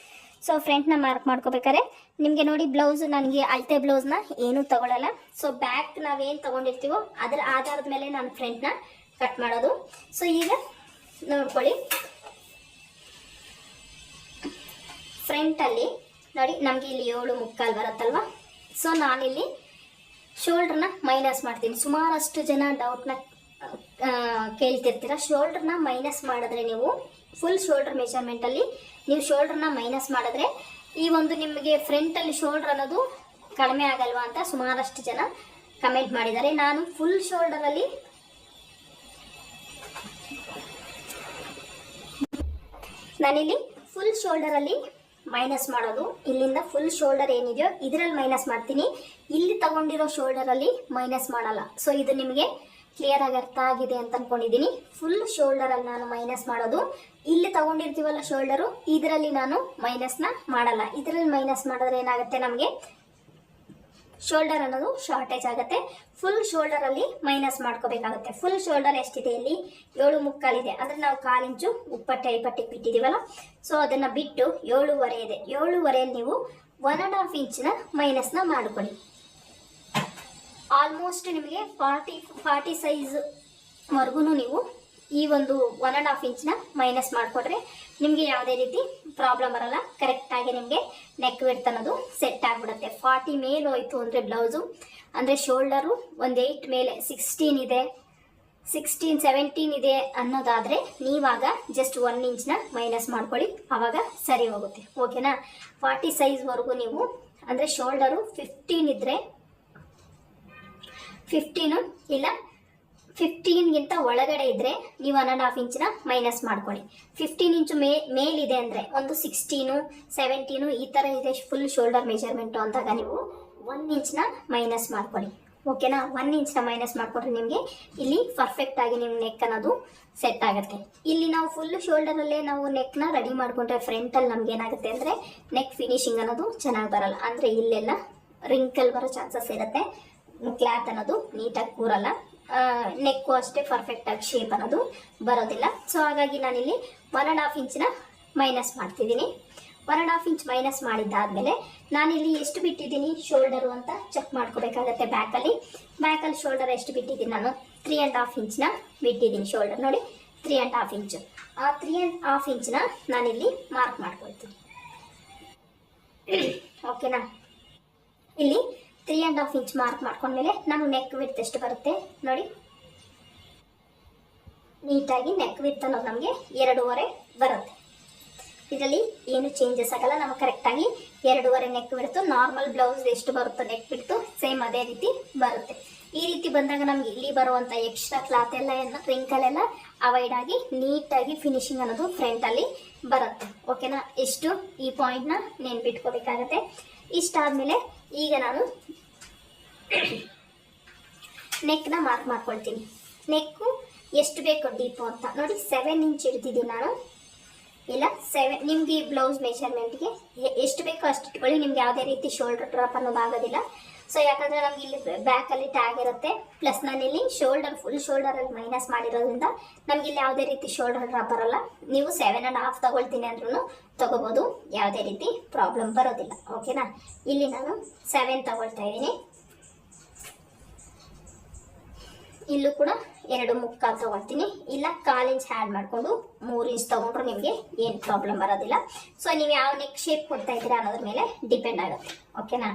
ಸೊ ಫ್ರಂಟ್ನ ಮಾರ್ಕ್ ಮಾಡ್ಕೋಬೇಕಾದ್ರೆ ನಿಮಗೆ ನೋಡಿ ಬ್ಲೌಸ್ ನನಗೆ ಅಳತೆ ಬ್ಲೌಸ್ನ ಏನೂ ತಗೊಳ್ಳಲ್ಲ. ಸೊ ಬ್ಯಾಕ್ ನಾವೇನು ತೊಗೊಂಡಿರ್ತೀವೋ ಅದರ ಆಧಾರದ ಮೇಲೆ ನಾನು ಫ್ರಂಟ್ನ ಕಟ್ ಮಾಡೋದು. ಸೊ ಈಗ ನೋಡ್ಕೊಳ್ಳಿ, ಫ್ರಂಟಲ್ಲಿ ನೋಡಿ ನಮಗೆ ಇಲ್ಲಿ 7.75 ಬರುತ್ತಲ್ವ. ಸೊ ನಾನಿಲ್ಲಿ ಶೋಲ್ಡ್ರನ್ನ ಮೈನಸ್ ಮಾಡ್ತೀನಿ. ಸುಮಾರಷ್ಟು ಜನ ಡೌಟ್ನ ಕೇಳ್ತಿರ್ತೀರ. ಶೋಲ್ಡ್ರನ್ನ ಮೈನಸ್ ಮಾಡಿದ್ರೆ ನೀವು ಫುಲ್ ಶೋಲ್ಡರ್ ಮೆಜರ್ಮೆಂಟಲ್ಲಿ ನೀವು ಶೋಲ್ಡ್ರನ್ನ ಮೈನಸ್ ಮಾಡಿದ್ರೆ ಈ ಒಂದು ನಿಮಗೆ ಫ್ರಂಟಲ್ಲಿ ಶೋಲ್ಡರ್ ಅನ್ನೋದು ಕಡಿಮೆ ಆಗಲ್ವಾ ಅಂತ ಸುಮಾರಷ್ಟು ಜನ ಕಮೆಂಟ್ ಮಾಡಿದ್ದಾರೆ. ನಾನು ಫುಲ್ ಶೋಲ್ಡರಲ್ಲಿ ನಾನಿಲ್ಲಿ ಫುಲ್ ಶೋಲ್ಡರಲ್ಲಿ ಮೈನಸ್ ಮಾಡೋದು. ಇಲ್ಲಿಂದ ಫುಲ್ ಶೋಲ್ಡರ್ ಏನಿದೆಯೋ ಇದರಲ್ಲಿ ಮೈನಸ್ ಮಾಡ್ತೀನಿ, ಇಲ್ಲಿ ತಗೊಂಡಿರೋ ಶೋಲ್ಡರಲ್ಲಿ ಮೈನಸ್ ಮಾಡಲ್ಲ. ಸೊ ಇದು ನಿಮಗೆ ಕ್ಲಿಯರ್ ಆಗಿ ಅರ್ಥ ಆಗಿದೆ ಅಂತ ಅನ್ಕೊಂಡಿದ್ದೀನಿ. ಫುಲ್ ಶೋಲ್ಡರಲ್ಲಿ ನಾನು ಮೈನಸ್ ಮಾಡೋದು, ಇಲ್ಲಿ ತಗೊಂಡಿರ್ತೀವಲ್ಲ ಶೋಲ್ಡರು ಇದರಲ್ಲಿ ನಾನು ಮೈನಸ್ನ ಮಾಡಲ್ಲ. ಇದರಲ್ಲಿ ಮೈನಸ್ ಮಾಡಿದ್ರೆ ಏನಾಗುತ್ತೆ, ನಮಗೆ ಶೋಲ್ಡರ್ ಅನ್ನೋದು ಶಾರ್ಟೇಜ್ ಆಗುತ್ತೆ. ಫುಲ್ ಶೋಲ್ಡರಲ್ಲಿ ಮೈನಸ್ ಮಾಡ್ಕೋಬೇಕಾಗುತ್ತೆ. ಫುಲ್ ಶೋಲ್ಡರ್ ಎಷ್ಟಿದೆ, ಇಲ್ಲಿ 7.75 ಇದೆ. ಅಂದರೆ ನಾವು 1/4 ಇಂಚು ಉಪ್ಪಟ್ಟೆ ಐಪಟ್ಟಿಗೆ ಬಿಟ್ಟಿದ್ದೀವಲ್ಲ. ಸೊ ಅದನ್ನು ಬಿಟ್ಟು 7.5 ಇದೆ. 7.5ಯಲ್ಲಿ ನೀವು 1.5 ಇಂಚಿನ ಮೈನಸ್ನ ಮಾಡ್ಕೊಳ್ಳಿ. ಆಲ್ಮೋಸ್ಟ್ ನಿಮಗೆ 40 ಸೈಜ್ವರೆಗೂ ನೀವು ಈ ಒಂದು 1.5 ಇಂಚ್ನ ಮೈನಸ್ ಮಾಡಿಕೊಟ್ರೆ ನಿಮಗೆ ಯಾವುದೇ ರೀತಿ ಪ್ರಾಬ್ಲಮ್ ಬರಲ್ಲ. ಕರೆಕ್ಟಾಗಿ ನಿಮಗೆ ನೆಕ್ ವಿಡ್ತ್ ಅನ್ನೋದು ಸೆಟ್ ಆಗಿಬಿಡುತ್ತೆ. 40 ಮೇಲೆ ಹೋಯ್ತು ಅಂದರೆ ಬ್ಲೌಸು, ಅಂದರೆ ಶೋಲ್ಡರು ಒಂದು 8 ಮೇಲೆ 16 ಇದೆ, 16, 17 ಇದೆ ಅನ್ನೋದಾದರೆ ನೀವಾಗ ಜಸ್ಟ್ 1 ಇಂಚ್ನ ಮೈನಸ್ ಮಾಡ್ಕೊಳ್ಳಿ, ಆವಾಗ ಸರಿ ಹೋಗುತ್ತೆ. ಓಕೆನಾ. 40 ಸೈಜ್ವರೆಗೂ ನೀವು ಅಂದರೆ ಶೋಲ್ಡರು 15 ಇದ್ದರೆ 15 ಇಲ್ಲ 15ಗಿಂತ ಒಳಗಡೆ ಇದ್ದರೆ ನೀವು 1.5 ಇಂಚಿನ ಮೈನಸ್ ಮಾಡ್ಕೊಳ್ಳಿ. 15 ಇಂಚು ಮೇಲಿದೆ ಅಂದರೆ ಒಂದು 16, 17 ಈ ಥರ ಇದೆ ಫುಲ್ ಶೋಲ್ಡರ್ ಮೆಜರ್ಮೆಂಟು ಅಂದಾಗ ನೀವು 1 ಇಂಚ್ನ ಮೈನಸ್ ಮಾಡ್ಕೊಳ್ಳಿ. ಓಕೆನಾ. 1 ಇಂಚ್ನ ಮೈನಸ್ ಮಾಡಿಕೊಟ್ರೆ ನಿಮಗೆ ಇಲ್ಲಿ ಪರ್ಫೆಕ್ಟಾಗಿ ನಿಮ್ಮ ನೆಕ್ ಅನ್ನೋದು ಸೆಟ್ ಆಗುತ್ತೆ. ಇಲ್ಲಿ ನಾವು ಫುಲ್ ಶೋಲ್ಡರಲ್ಲೇ ನಾವು ನೆಕ್ನ ರೆಡಿ ಮಾಡಿಕೊಂಡ್ರೆ ಫ್ರಂಟಲ್ಲಿ ನಮ್ಗೆ ಏನಾಗುತ್ತೆ ಅಂದರೆ ನೆಕ್ ಫಿನಿಶಿಂಗ್ ಅನ್ನೋದು ಚೆನ್ನಾಗಿ ಬರಲ್ಲ. ಅಂದರೆ ಇಲ್ಲೆಲ್ಲ ರಿಂಕಲ್ ಬರೋ ಚಾನ್ಸಸ್ ಇರುತ್ತೆ, ಕ್ಲಾತ್ ಅನ್ನೋದು ನೀಟಾಗಿ ಕೂರಲ್ಲ, ನೆಕ್ಕು ಅಷ್ಟೇ ಪರ್ಫೆಕ್ಟಾಗಿ ಶೇಪ್ ಅನ್ನೋದು ಬರೋದಿಲ್ಲ. ಸೊ ಹಾಗಾಗಿ ನಾನಿಲ್ಲಿ 1.5 ಇಂಚಿನ ಮೈನಸ್ ಮಾಡ್ತಿದ್ದೀನಿ. 1.5 ಇಂಚ್ ಮೈನಸ್ ಮಾಡಿದ್ದಾದಮೇಲೆ ನಾನಿಲ್ಲಿ ಎಷ್ಟು ಬಿಟ್ಟಿದ್ದೀನಿ ಶೋಲ್ಡರು ಅಂತ ಚೆಕ್ ಮಾಡ್ಕೋಬೇಕಾಗತ್ತೆ. ಬ್ಯಾಕಲ್ಲಿ ಶೋಲ್ಡರ್ ಎಷ್ಟು ಬಿಟ್ಟಿದ್ದೀನಿ ನಾನು 3.5 ಇಂಚ್ನ ಬಿಟ್ಟಿದ್ದೀನಿ ಶೋಲ್ಡರ್. ನೋಡಿ 3.5 ಇಂಚು. ಆ 3.5 ಇಂಚ್ನ ನಾನಿಲ್ಲಿ ಮಾರ್ಕ್ ಮಾಡ್ಕೊಳ್ತೀನಿ. ಓಕೆನಾ. ಇಲ್ಲಿ 3.5 ಇಂಚ್ ಮಾರ್ಕ್ ಮಾಡ್ಕೊಂಡ್ಮೇಲೆ ನಾನು ನೆಕ್ ವಿಡ್ತ್ ಎಷ್ಟು ಬರುತ್ತೆ ನೋಡಿ, ನೀಟಾಗಿ ನೆಕ್ ವಿಡ್ತ್ ಅನ್ನೋದು ನಮಗೆ 2.5 ಬರುತ್ತೆ. ಇದರಲ್ಲಿ ಏನು ಚೇಂಜಸ್ ಆಗಲ್ಲ, ನಮಗೆ ಕರೆಕ್ಟಾಗಿ 2.5 ನೆಕ್ ವಿಡ್ತು. ನಾರ್ಮಲ್ ಬ್ಲೌಸ್ ಎಷ್ಟು ಬರುತ್ತೋ ನೆಕ್ ವಿಡ್ತು ಸೇಮ್ ಅದೇ ರೀತಿ ಬರುತ್ತೆ. ಈ ರೀತಿ ಬಂದಾಗ ನಮ್ಗೆ ಇಲ್ಲಿ ಬರುವಂಥ ಎಕ್ಸ್ಟ್ರಾ ಕ್ಲಾತ್ ಎಲ್ಲ ರಿಂಕಲೆಲ್ಲ ಅವಾಯ್ಡ್ ಆಗಿ ನೀಟಾಗಿ ಫಿನಿಶಿಂಗ್ ಅನ್ನೋದು ಫ್ರಂಟಲ್ಲಿ ಬರುತ್ತೆ. ಓಕೆನಾ. ಇಷ್ಟು ಈ ಪಾಯಿಂಟ್ನ ನೆನ್ಪಿಟ್ಕೋಬೇಕಾಗತ್ತೆ. ಇಷ್ಟಾದಮೇಲೆ ಈಗ ನಾನು ನೆಕ್ನ ಮಾರ್ಕ್ ಮಾಡ್ಕೊಳ್ತೀನಿ. ನೆಕ್ಕು ಎಷ್ಟು ಬೇಕೋ ಡೀಪು ಅಂತ ನೋಡಿ 7 ಇಂಚ್ ಇಡ್ತಿದ್ದೀನಿ ನಾನು. ಇಲ್ಲ 7 ನಿಮಗೆ ಈ ಬ್ಲೌಸ್ ಮೆಷರ್ಮೆಂಟ್ಗೆ ಎಷ್ಟು ಬೇಕೋ ಅಷ್ಟು ಇಟ್ಕೊಳ್ಳಿ. ನಿಮ್ಗೆ ಯಾವುದೇ ರೀತಿ ಶೋಲ್ಡರ್ ಡ್ರಾಪ್ ಅನ್ನೋದು ಆಗೋದಿಲ್ಲ. ಸೊ ಯಾಕಂದರೆ ನಮ್ಗೆ ಇಲ್ಲಿ ಬ್ಯಾಕಲ್ಲಿ ಟ್ಯಾಗ್ ಇರುತ್ತೆ, ಪ್ಲಸ್ ನಾನಿಲ್ಲಿ ಫುಲ್ ಶೋಲ್ಡರಲ್ಲಿ ಮೈನಸ್ ಮಾಡಿರೋದ್ರಿಂದ ನಮ್ಗೆ ಇಲ್ಲಿ ಯಾವುದೇ ರೀತಿ ಶೋಲ್ಡರ್ ಡ್ರಾಪ್ ಬರೋಲ್ಲ. ನೀವು 7.5 ತಗೊಳ್ತೀನಿ ಅಂದ್ರೂ ತಗೋಬೋದು, ಯಾವುದೇ ರೀತಿ ಪ್ರಾಬ್ಲಮ್ ಬರೋದಿಲ್ಲ. ಓಕೆನಾ. ಇಲ್ಲಿ ನಾನು 7 ತಗೊಳ್ತಾ ಇದ್ದೀನಿ. ಇಲ್ಲೂ ಕೂಡ 2.25 ತಗೊಳ್ತೀನಿ, ಇಲ್ಲ 1/4 ಇಂಚ್ ಆ್ಯಡ್ ಮಾಡಿಕೊಂಡು 3 ಇಂಚ್ ತಗೊಂಡ್ರು ನಿಮಗೆ ಏನು ಪ್ರಾಬ್ಲಮ್ ಬರೋದಿಲ್ಲ. ಸೊ ನೀವು ಯಾವ ನೆಕ್ ಶೇಪ್ ಕೊಡ್ತಾ ಇದ್ದೀರಾ ಅನ್ನೋದ್ರ ಮೇಲೆ ಡಿಪೆಂಡ್ ಆಗುತ್ತೆ. ಓಕೆನಾ.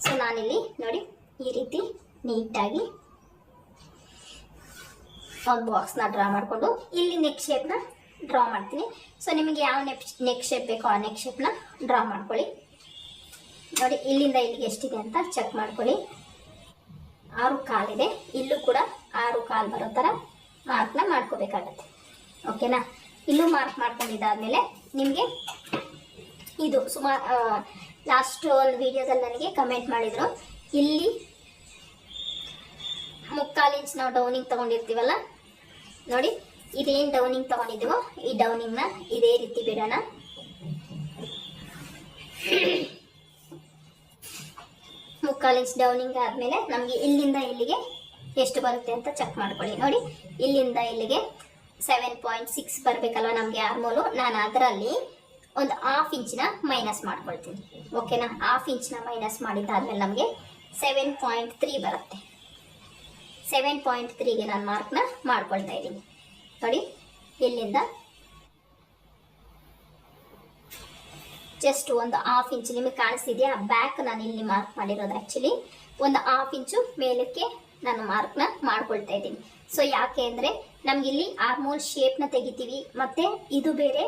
ಸೊ ನಾನಿಲ್ಲಿ ನೋಡಿ ಈ ರೀತಿ ನೀಟಾಗಿ ಒಂದು ಬಾಕ್ಸ್ನ ಡ್ರಾ ಮಾಡಿಕೊಂಡು ಇಲ್ಲಿ ನೆಕ್ ಶೇಪ್ನ ಡ್ರಾ ಮಾಡ್ತೀನಿ. ಸೊ ನಿಮಗೆ ಯಾವ ನೆಕ್ ಶೇಪ್ ಬೇಕೋ ಆ ನೆಕ್ ಶೇಪ್ನ ಡ್ರಾ ಮಾಡ್ಕೊಳ್ಳಿ. ನೋಡಿ ಇಲ್ಲಿಂದ ಇಲ್ಲಿಗೆ ಎಷ್ಟಿದೆ ಅಂತ ಚೆಕ್ ಮಾಡ್ಕೊಳ್ಳಿ. 6.25 ಇದೆ. ಇಲ್ಲೂ ಕೂಡ 6.25 ಬರೋ ಥರ ಮಾರ್ಕ್ನ ಮಾಡ್ಕೋಬೇಕಾಗತ್ತೆ. ಓಕೆನಾ. ಇಲ್ಲೂ ಮಾರ್ಕ್ ಮಾಡ್ಕೊಂಡಿದ್ದಾದ್ಮೇಲೆ ನಿಮಗೆ ಇದು ಸುಮಾರು ಲಾಸ್ಟ್ ಒಂದು ವಿಡಿಯೋದಲ್ಲಿ ನನಗೆ ಕಮೆಂಟ್ ಮಾಡಿದರು, ಇಲ್ಲಿ 3/4 ಇಂಚ್ ನಾವು ಡೌನಿಂಗ್ ತೊಗೊಂಡಿರ್ತೀವಲ್ಲ, ನೋಡಿ ಇದೇನು ಡೌನಿಂಗ್ ತೊಗೊಂಡಿದ್ದೀವೋ ಈ ಡೌನಿಂಗ್ನ ಇದೇ ರೀತಿ ಬಿಡೋಣ. ಮುಕ್ಕಾಲು ಇಂಚ್ ಡೌನಿಂಗ್ ಆದಮೇಲೆ ನಮಗೆ ಇಲ್ಲಿಂದ ಇಲ್ಲಿಗೆ ಎಷ್ಟು ಬರುತ್ತೆ ಅಂತ ಚೆಕ್ ಮಾಡ್ಕೊಳ್ಳಿ. ನೋಡಿ ಇಲ್ಲಿಂದ ಇಲ್ಲಿಗೆ 7.6 ಬರಬೇಕಲ್ವ ನಮಗೆ ಆರ್ಮೋಲು. ನಾನು ಅದರಲ್ಲಿ ಒಂದು 1/2 ಇಂಚಿನ ಮೈನಸ್ ಮಾಡ್ಕೊಳ್ತೀನಿ. ಓಕೆನಾ. 1/2 ಇಂಚಿನ ಮೈನಸ್ ಮಾಡಿದ್ದಾದ್ಮೇಲೆ ನಮಗೆ 7.3 ಬರುತ್ತೆ. 7.3ಗೆ ನಾನು ಮಾರ್ಕ್ನ ಮಾಡ್ಕೊಳ್ತಾ ಇದ್ದೀನಿ. ನೋಡಿ ಇಲ್ಲಿಂದ ಜಸ್ಟ್ ಒಂದು 1/2 ಇಂಚ್ ನಿಮಗೆ ಕಾಣಿಸ್ತಿದೆಯಾ, ಬ್ಯಾಕ್ ನಾನು ಇಲ್ಲಿ ಮಾರ್ಕ್ ಮಾಡಿರೋದು. ಆ್ಯಕ್ಚುಲಿ ಒಂದು 1/2 ಇಂಚು ಮೇಲಕ್ಕೆ ನಾನು ಮಾರ್ಕ್ನ ಮಾಡ್ಕೊಳ್ತಾ ಇದ್ದೀನಿ. ಸೊ ಯಾಕೆ ಅಂದರೆ ನಮ್ಗೆ ಇಲ್ಲಿ ಆರ್ಮೋಲ್ ಶೇಪ್ನ ತೆಗಿತೀವಿ, ಮತ್ತು ಇದು ಬೇರೆ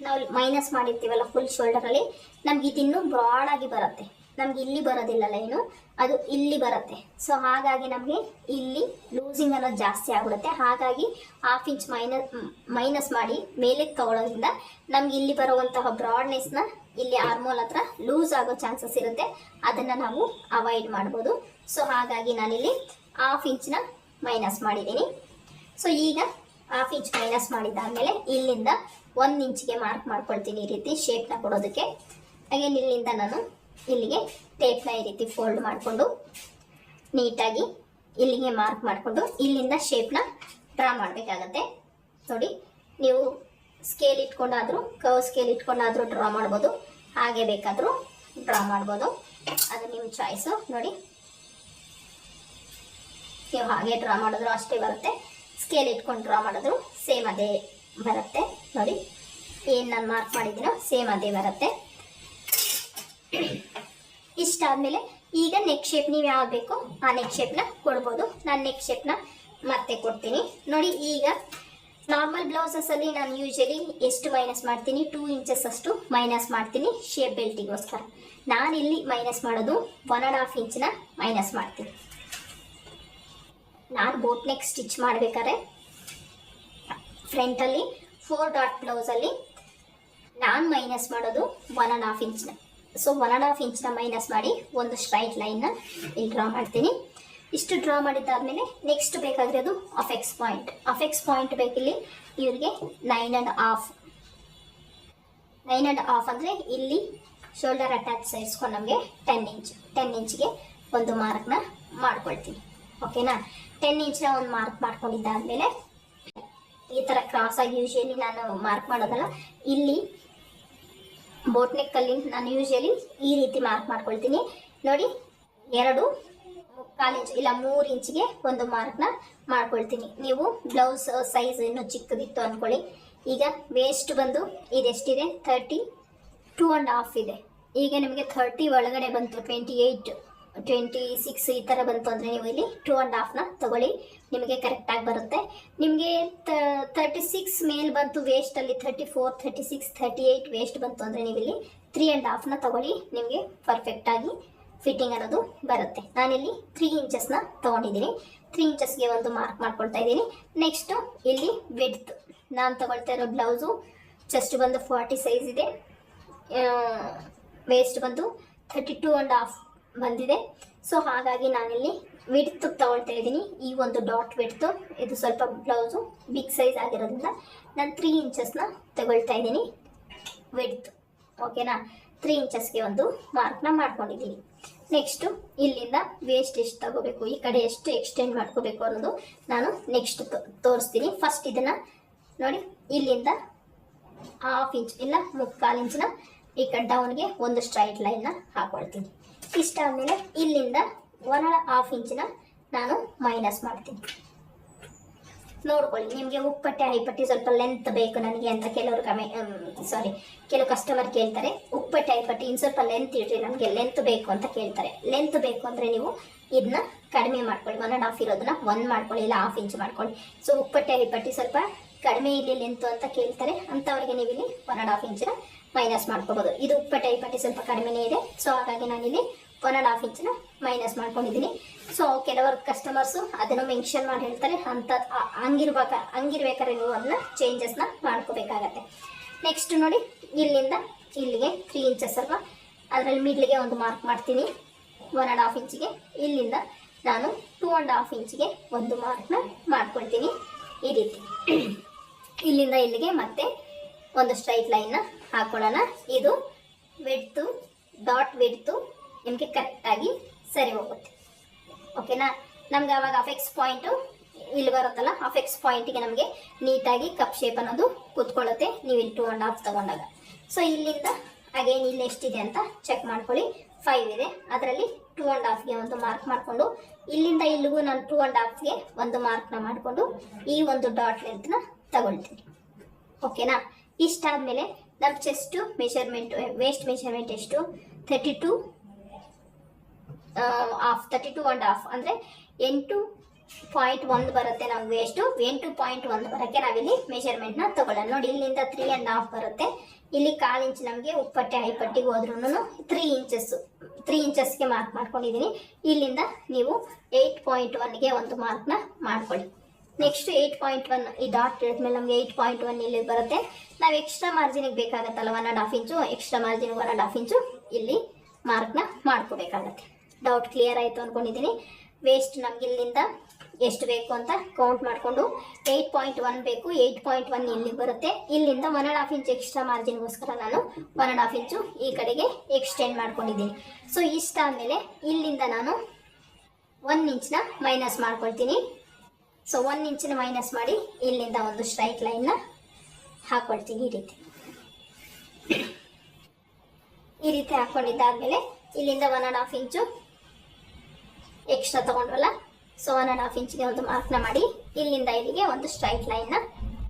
ನಾವು ಮೈನಸ್ ಮಾಡಿರ್ತೀವಲ್ಲ ಫುಲ್ ಶೋಲ್ಡರಲ್ಲಿ, ನಮ್ಗೆ ಇದಿನ್ನೂ ಬ್ರಾಡಾಗಿ ಬರುತ್ತೆ. ನಮ್ಗೆ ಇಲ್ಲಿ ಬರೋದಿಲ್ಲ ಲೈನು, ಅದು ಇಲ್ಲಿ ಬರುತ್ತೆ. ಸೊ ಹಾಗಾಗಿ ನಮಗೆ ಇಲ್ಲಿ ಲೂಸಿಂಗ್ ಅನ್ನೋದು ಜಾಸ್ತಿ ಆಗ್ಬಿಡುತ್ತೆ. ಹಾಗಾಗಿ 1/2 ಇಂಚ್ ಮೈನಸ್ ಮಾಡಿ ಮೇಲಕ್ಕೆ ತಗೊಳ್ಳೋದ್ರಿಂದ ನಮ್ಗೆ ಇಲ್ಲಿ ಬರುವಂತಹ ಬ್ರಾಡ್ನೆಸ್ನ ಇಲ್ಲಿ ಆರ್ಮೋಲ್ ಹತ್ರ ಲೂಸ್ ಆಗೋ ಚಾನ್ಸಸ್ ಇರುತ್ತೆ. ಅದನ್ನು ನಾವು ಅವಾಯ್ಡ್ ಮಾಡ್ಬೋದು. ಸೊ ಹಾಗಾಗಿ ನಾನಿಲ್ಲಿ 1/2 ಇಂಚ್ನ ಮೈನಸ್ ಮಾಡಿದ್ದೀನಿ. ಸೊ ಈಗ 1/2 ಇಂಚ್ ಮೈನಸ್ ಮಾಡಿದ್ದಾದಮೇಲೆ ಇಲ್ಲಿಂದ 1 ಇಂಚ್ಗೆ ಮಾರ್ಕ್ ಮಾಡ್ಕೊಳ್ತೀನಿ ಈ ರೀತಿ ಶೇಪ್ನ ಕೊಡೋದಕ್ಕೆ. ಅಗೇನ್ ಇಲ್ಲಿಂದ ನಾನು ಇಲ್ಲಿಗೆ ಟೇಪ್ನ ಈ ರೀತಿ ಫೋಲ್ಡ್ ಮಾಡಿಕೊಂಡು ನೀಟಾಗಿ ಇಲ್ಲಿಗೆ ಮಾರ್ಕ್ ಮಾಡಿಕೊಂಡು ಇಲ್ಲಿಂದ ಶೇಪ್ನ ಡ್ರಾ ಮಾಡಬೇಕಾಗತ್ತೆ. ನೋಡಿ ನೀವು ಸ್ಕೇಲ್ ಇಟ್ಕೊಂಡಾದರೂ ಕರ್ವ್ ಸ್ಕೇಲ್ ಇಟ್ಕೊಂಡಾದರೂ ಡ್ರಾ ಮಾಡ್ಬೋದು, ಹಾಗೆ ಬೇಕಾದರೂ ಡ್ರಾ ಮಾಡ್ಬೋದು, ಅದು ನಿಮ್ಮ ಚಾಯ್ಸು. ನೋಡಿ ನೀವು ಹಾಗೆ ಡ್ರಾ ಮಾಡಿದ್ರು ಅಷ್ಟೇ ಬರುತ್ತೆ, ಸ್ಕೇಲ್ ಇಟ್ಕೊಂಡು ಡ್ರಾ ಮಾಡಿದ್ರು ಸೇಮ್ ಅದೇ ಬರುತ್ತೆ. ನೋಡಿ ಏನು ನಾನು ಮಾರ್ಕ್ ಮಾಡಿದ್ದೀನೋ ಸೇಮ್ ಅದೇ ಬರುತ್ತೆ. ಇಷ್ಟಾದಮೇಲೆ ಈಗ ನೆಕ್ ಶೇಪ್ ನೀವು ಯಾವ್ದು ಬೇಕೋ ಆ ನೆಕ್ ಶೇಪ್ನ ಕೊಡ್ಬೋದು. ನಾನು ನೆಕ್ ಶೇಪ್ನ ಮತ್ತೆ ಕೊಡ್ತೀನಿ. ನೋಡಿ ಈಗ ನಾರ್ಮಲ್ ಬ್ಲೌಸಸಲ್ಲಿ ನಾನು ಯೂಶಲಿ ಎಷ್ಟು ಮೈನಸ್ ಮಾಡ್ತೀನಿ, 2 ಇಂಚಸ್ ಅಷ್ಟು ಮೈನಸ್ ಮಾಡ್ತೀನಿ ಶೇಪ್ ಬೆಲ್ಟಿಗೋಸ್ಕರ. ನಾನಿಲ್ಲಿ ಮೈನಸ್ ಮಾಡೋದು 1.5 ಇಂಚ್ನ ಮೈನಸ್ ಮಾಡ್ತೀನಿ. ನಾನು ಬೋಟ್ ನೆಕ್ ಸ್ಟಿಚ್ ಮಾಡಬೇಕಾದ್ರೆ ಫ್ರಂಟಲ್ಲಿ 4 ಡಾಟ್ ಬ್ಲೌಸಲ್ಲಿ ನಾನು ಮೈನಸ್ ಮಾಡೋದು 1.5 ಇಂಚ್ನ. ಸೊ 1.5 ಇಂಚ್ನ ಮೈನಸ್ ಮಾಡಿ ಒಂದು ಸ್ಟ್ರೈಟ್ ಲೈನ್ನ ಇಲ್ಲಿ ಡ್ರಾ ಮಾಡ್ತೀನಿ. ಇಷ್ಟು ಡ್ರಾ ಮಾಡಿದ್ದಾದಮೇಲೆ ನೆಕ್ಸ್ಟ್ ಬೇಕಾಗಿರೋದು ಅಫೆಕ್ಸ್ ಪಾಯಿಂಟ್. ಅಫೆಕ್ಸ್ ಪಾಯಿಂಟ್ ಬೇಕಿಲ್ಲಿ ಇವ್ರಿಗೆ 9.5 ಅಂದರೆ ಇಲ್ಲಿ ಶೋಲ್ಡರ್ ಅಟ್ಯಾಚ್ ಸೇರಿಸ್ಕೊಂಡು ನಮಗೆ 10 ಇಂಚ್ಗೆ ಒಂದು ಮಾರ್ಕ್ನ ಮಾಡ್ಕೊಳ್ತೀನಿ. ಓಕೆನಾ. 10 ಇಂಚ್ನ ಒಂದು ಮಾರ್ಕ್ ಮಾಡ್ಕೊಂಡಿದ್ದಾದಮೇಲೆ ಈ ಥರ ಕ್ರಾಸಾಗಿ ಯೂಶಲಿ ನಾನು ಮಾರ್ಕ್ ಮಾಡೋದಲ್ಲ, ಇಲ್ಲಿ ಬೋಟ್ ನೆಕ್ಕಲ್ಲಿ ನಾನು ಯೂಶಲಿ ಈ ರೀತಿ ಮಾರ್ಕ್ ಮಾಡ್ಕೊಳ್ತೀನಿ. ನೋಡಿ 2.25 ಇಂಚ್ ಇಲ್ಲ 3 ಇಂಚ್ಗೆ ಒಂದು ಮಾರ್ಕ್ನ ಮಾಡ್ಕೊಳ್ತೀನಿ. ನೀವು ಬ್ಲೌಸ್ ಸೈಜ್ ಇನ್ನೂ ಚಿಕ್ಕದಿತ್ತು ಅಂದ್ಕೊಳ್ಳಿ. ಈಗ ವೇಸ್ಟ್ ಬಂದು ಇದೆಷ್ಟಿದೆ, 32.5 ಇದೆ. ಈಗ ನಿಮಗೆ 30 ಒಳಗಡೆ ಬಂತು, 28, 26 ಈ ಥರ ಬಂತು ಅಂದರೆ ನೀವು ಇಲ್ಲಿ 2.5ನ ತಗೊಳ್ಳಿ, ನಿಮಗೆ ಕರೆಕ್ಟಾಗಿ ಬರುತ್ತೆ. ನಿಮಗೆ 36 ಮೇಲ್ ಬಂತು ವೇಸ್ಟಲ್ಲಿ, 34, 36, 38 ವೇಸ್ಟ್ ಬಂತು ಅಂದರೆ ನೀವು ಇಲ್ಲಿ 3.5ನ ತಗೊಳ್ಳಿ, ನಿಮಗೆ ಪರ್ಫೆಕ್ಟಾಗಿ ಫಿಟ್ಟಿಂಗ್ ಅನ್ನೋದು ಬರುತ್ತೆ. ನಾನಿಲ್ಲಿ 3 ಇಂಚಸ್ನ ತೊಗೊಂಡಿದ್ದೀನಿ. 3 ಇಂಚಸ್ಗೆ ಒಂದು ಮಾರ್ಕ್ ಮಾಡ್ಕೊಳ್ತಾ ಇದ್ದೀನಿ. ನೆಕ್ಸ್ಟು ಇಲ್ಲಿ ವಿಡ್ತ್ ನಾನು ತಗೊಳ್ತಾ ಇರೋ ಬ್ಲೌಸು ಚೆಸ್ಟ್ ಬಂದು 40 ಸೈಜ್ ಇದೆ, ವೇಸ್ಟ್ ಬಂದು 32.5 ಬಂದಿದೆ. ಸೊ ಹಾಗಾಗಿ ನಾನಿಲ್ಲಿ ವಿಡ್ತ್ ತಗೊಳ್ತಾ ಇದ್ದೀನಿ. ಈ ಒಂದು ಡಾಟ್ ವಿಡ್ತು ಇದು ಸ್ವಲ್ಪ ಬ್ಲೌಸು ಬಿಗ್ ಸೈಜ್ ಆಗಿರೋದ್ರಿಂದ ನಾನು 3 ಇಂಚಸ್ನ ತಗೊಳ್ತಾ ಇದ್ದೀನಿ ವಿಡ್ತ್. ಓಕೆನಾ. 3 ಇಂಚಸ್ಗೆ ಒಂದು ಮಾರ್ಕ್ನ ಮಾಡ್ಕೊಂಡಿದ್ದೀನಿ. ನೆಕ್ಸ್ಟು ಇಲ್ಲಿಂದ ವೇಸ್ಟ್ ಎಷ್ಟು ತಗೋಬೇಕು, ಈ ಕಡೆ ಎಷ್ಟು ಎಕ್ಸ್ಟೆಂಡ್ ಮಾಡ್ಕೋಬೇಕು ಅನ್ನೋದು ನಾನು ನೆಕ್ಸ್ಟ್ ತೋರಿಸ್ತೀನಿ. ಫಸ್ಟ್ ಇದನ್ನು ನೋಡಿ, ಇಲ್ಲಿಂದ 1/2 ಇಂಚ್ ಇಲ್ಲ 3/4 ಇಂಚ್ನ ಈ ಕಡೆ ಡೌನ್ಗೆ ಒಂದು ಸ್ಟ್ರೈಟ್ ಲೈನ್ನ ಹಾಕೊಳ್ತೀನಿ. ಇಷ್ಟಾದಮೇಲೆ ಇಲ್ಲಿಂದ 1.5 ಇಂಚಿನ ನಾನು ಮೈನಸ್ ಮಾಡ್ತೀನಿ. ನೋಡ್ಕೊಳ್ಳಿ. ನಿಮಗೆ ಉಪ್ಪಟ್ಟೆ ಹೈಪಟ್ಟಿ ಸ್ವಲ್ಪ ಲೆಂತ್ ಬೇಕು ನನಗೆ ಅಂತ ಕೆಲವರು ಕೆಲವು ಕಸ್ಟಮರ್ ಕೇಳ್ತಾರೆ. ಉಪ್ಪಟ್ಟೆ ಹೈಪಟ್ಟಿ ಇನ್ನು ಸ್ವಲ್ಪ ಲೆಂತ್ ಇಡ್ರಿ, ನಮಗೆ ಲೆಂತ್ ಬೇಕು ಅಂತ ಕೇಳ್ತಾರೆ. ಲೆಂತ್ ಬೇಕು ಅಂದರೆ ನೀವು ಇದನ್ನ ಕಡಿಮೆ ಮಾಡ್ಕೊಳ್ಳಿ, 1.5 ಇರೋದನ್ನ 1 ಮಾಡ್ಕೊಳ್ಳಿ, ಇಲ್ಲ 1/2 ಇಂಚ್ ಮಾಡ್ಕೊಳ್ಳಿ. ಸೊ ಉಪ್ಪಟ್ಟೆ ಹೈಪಟ್ಟಿ ಸ್ವಲ್ಪ ಕಡಿಮೆ ಇಲ್ಲಿ ಲೆಂತ್ ಅಂತ ಕೇಳ್ತಾರೆ, ಅಂಥವ್ರಿಗೆ ನೀವು ಇಲ್ಲಿ 1.5 ಇಂಚನ್ನ ಮೈನಸ್ ಮಾಡ್ಕೋಬಹುದು. ಇದು ಉಪ್ಪಟ್ಟೆ ಹೈಪಟ್ಟಿ ಸ್ವಲ್ಪ ಕಡಿಮೆನೇ ಇದೆ, ಸೊ ಹಾಗಾಗಿ ನಾನಿಲ್ಲಿ 1.5 ಇಂಚನ್ನ ಮೈನಸ್ ಮಾಡ್ಕೊಂಡಿದ್ದೀನಿ. ಸೊ ಕೆಲವರು ಕಸ್ಟಮರ್ಸು ಅದನ್ನು ಮೆನ್ಷನ್ ಮಾಡಿ ಹೇಳ್ತಾರೆ, ಅಂತ ಹಂಗಿರ್ಬೇಕಾದ್ರೆ ನೀವು ಅದನ್ನ ಚೇಂಜಸ್ನ ಮಾಡ್ಕೋಬೇಕಾಗತ್ತೆ. ನೆಕ್ಸ್ಟ್ ನೋಡಿ, ಇಲ್ಲಿಂದ ಇಲ್ಲಿಗೆ 3 ಇಂಚಸ್ ಅಲ್ವಾ, ಅದರಲ್ಲಿ ಮಿಡ್ಲಿಗೆ ಒಂದು ಮಾರ್ಕ್ ಮಾಡ್ತೀನಿ 1.5 ಇಂಚಿಗೆ. ಇಲ್ಲಿಂದ ನಾನು 2.5 ಇಂಚಿಗೆ ಒಂದು ಮಾರ್ಕ್ನ ಮಾಡ್ಕೊಳ್ತೀನಿ ಈ ರೀತಿ. ಇಲ್ಲಿಂದ ಇಲ್ಲಿಗೆ ಮತ್ತೆ ಒಂದು ಸ್ಟ್ರೈಟ್ ಲೈನ್ನ ಹಾಕೊಳ್ಳೋಣ. ಇದು ವಿಡ್ತು, ಡಾಟ್ ವಿಡ್ತು ನಿಮಗೆ ಕರೆಕ್ಟಾಗಿ ಸರಿ ಹೋಗುತ್ತೆ. ಓಕೆನಾ? ನಮ್ಗೆ ಅವಾಗ ಅಫೆಕ್ಸ್ ಪಾಯಿಂಟು ಇಲ್ಲಿ ಬರುತ್ತಲ್ಲ, ಅಫೆಕ್ಸ್ ಪಾಯಿಂಟಿಗೆ ನಮಗೆ ನೀಟಾಗಿ ಕಪ್ ಶೇಪ್ ಅನ್ನೋದು ಕೂತ್ಕೊಳ್ಳುತ್ತೆ ನೀವು ಇಲ್ಲಿ 2.5 ತಗೊಂಡಾಗ. ಸೊ ಇಲ್ಲಿಂದ ಅಗೇನ್ ಇಲ್ಲಿ ಎಷ್ಟಿದೆ ಅಂತ ಚೆಕ್ ಮಾಡ್ಕೊಳ್ಳಿ. 5 ಇದೆ, ಅದರಲ್ಲಿ 2.5ಗೆ ಒಂದು ಮಾರ್ಕ್ ಮಾಡಿಕೊಂಡು ಇಲ್ಲಿಂದ ಇಲ್ಲಿಗೂ ನಾನು 2.5ಗೆ ಒಂದು ಮಾರ್ಕ್ನ ಮಾಡಿಕೊಂಡು ಈ ಒಂದು ಡಾಟ್ ಲೆಂತ್ನ ತಗೊಳ್ತೀನಿ. ಓಕೆನಾ? ಇಷ್ಟಾದಮೇಲೆ ನಮ್ಮ ಚೆಸ್ಟ್ ಮೆಷರ್ಮೆಂಟ್, ವೇಸ್ಟ್ ಮೆಷರ್ಮೆಂಟ್ ಎಷ್ಟು 32.5 ಅಂದರೆ 8.1 ಬರುತ್ತೆ. ನಾವು ವೇಸ್ಟು 8.1 ಬರೋಕ್ಕೆ ನಾವಿಲ್ಲಿ ಮೆಷರ್ಮೆಂಟ್ನ ತಗೊಳ್ಳೋಣ. ನೋಡಿ, ಇಲ್ಲಿಂದ 3.5 ಬರುತ್ತೆ. ಇಲ್ಲಿ 1/4 ಇಂಚ್ ನಮಗೆ ಉಪ್ಪಟ್ಟೆ ಹೈಪಟ್ಟಿಗೆ ಹೋದ್ರೂ 3 ಇಂಚಸ್ಗೆ ಮಾರ್ಕ್ ಮಾಡ್ಕೊಂಡಿದ್ದೀನಿ. ಇಲ್ಲಿಂದ ನೀವು 8.1ಗೆ ಒಂದು ಮಾರ್ಕ್ನ ಮಾಡ್ಕೊಳ್ಳಿ. ನೆಕ್ಸ್ಟ್ 8.1 ಈ ಡಾಟ್ ಇಳಿದ್ಮೇಲೆ ನಮಗೆ 8.1 ಇಲ್ಲಿ ಬರುತ್ತೆ. ನಾವು ಎಕ್ಸ್ಟ್ರಾ ಮಾರ್ಜಿನಿಗೆ ಬೇಕಾಗತ್ತಲ್ಲ 1.5 ಇಂಚು, ಎಕ್ಸ್ಟ್ರಾ ಮಾರ್ಜಿನ್ 1.5 ಇಂಚು ಇಲ್ಲಿ ಮಾರ್ಕ್ನ ಮಾಡ್ಕೋಬೇಕಾಗತ್ತೆ. ಡೌಟ್ ಕ್ಲಿಯರ್ ಆಯಿತು ಅಂದ್ಕೊಂಡಿದ್ದೀನಿ. ವೇಸ್ಟ್ ನಮ್ಗೆ ಇಲ್ಲಿಂದ ಎಷ್ಟು ಬೇಕು ಅಂತ ಕೌಂಟ್ ಮಾಡಿಕೊಂಡು 8.1 ಬೇಕು, 8.1 ಇಲ್ಲಿ ಬರುತ್ತೆ. ಇಲ್ಲಿಂದ 1.5 ಇಂಚ್ ಎಕ್ಸ್ಟ್ರಾ ಮಾರ್ಜಿನ್ಗೋಸ್ಕರ ನಾನು 1.5 ಇಂಚು ಈ ಕಡೆಗೆ ಎಕ್ಸ್ಟೆಂಡ್ ಮಾಡ್ಕೊಂಡಿದ್ದೀನಿ. ಸೊ ಇಷ್ಟಾದಮೇಲೆ ಇಲ್ಲಿಂದ ನಾನು 1 ಇಂಚ್ನ ಮೈನಸ್ ಮಾಡ್ಕೊಳ್ತೀನಿ. ಸೊ 1 ಇಂಚನ್ನ ಮೈನಸ್ ಮಾಡಿ ಇಲ್ಲಿಂದ ಒಂದು ಸ್ಟ್ರೈಟ್ ಲೈನ್ನ ಹಾಕೊಳ್ತೀನಿ ಈ ರೀತಿ ಹಾಕೊಂಡಿದ್ದಾದ್ಮೇಲೆ ಇಲ್ಲಿಂದ 1.5 ಇಂಚು ಎಕ್ಸ್ಟ್ರಾ ತಗೊಂಡ್ವಲ್ಲ, ಸೊ 1.5 ಇಂಚಿಗೆ ಒಂದು ಮಾರ್ಕ್ನ ಮಾಡಿ ಇಲ್ಲಿಂದ ಇಲ್ಲಿಗೆ ಒಂದು ಸ್ಟ್ರೈಟ್ ಲೈನ್ನ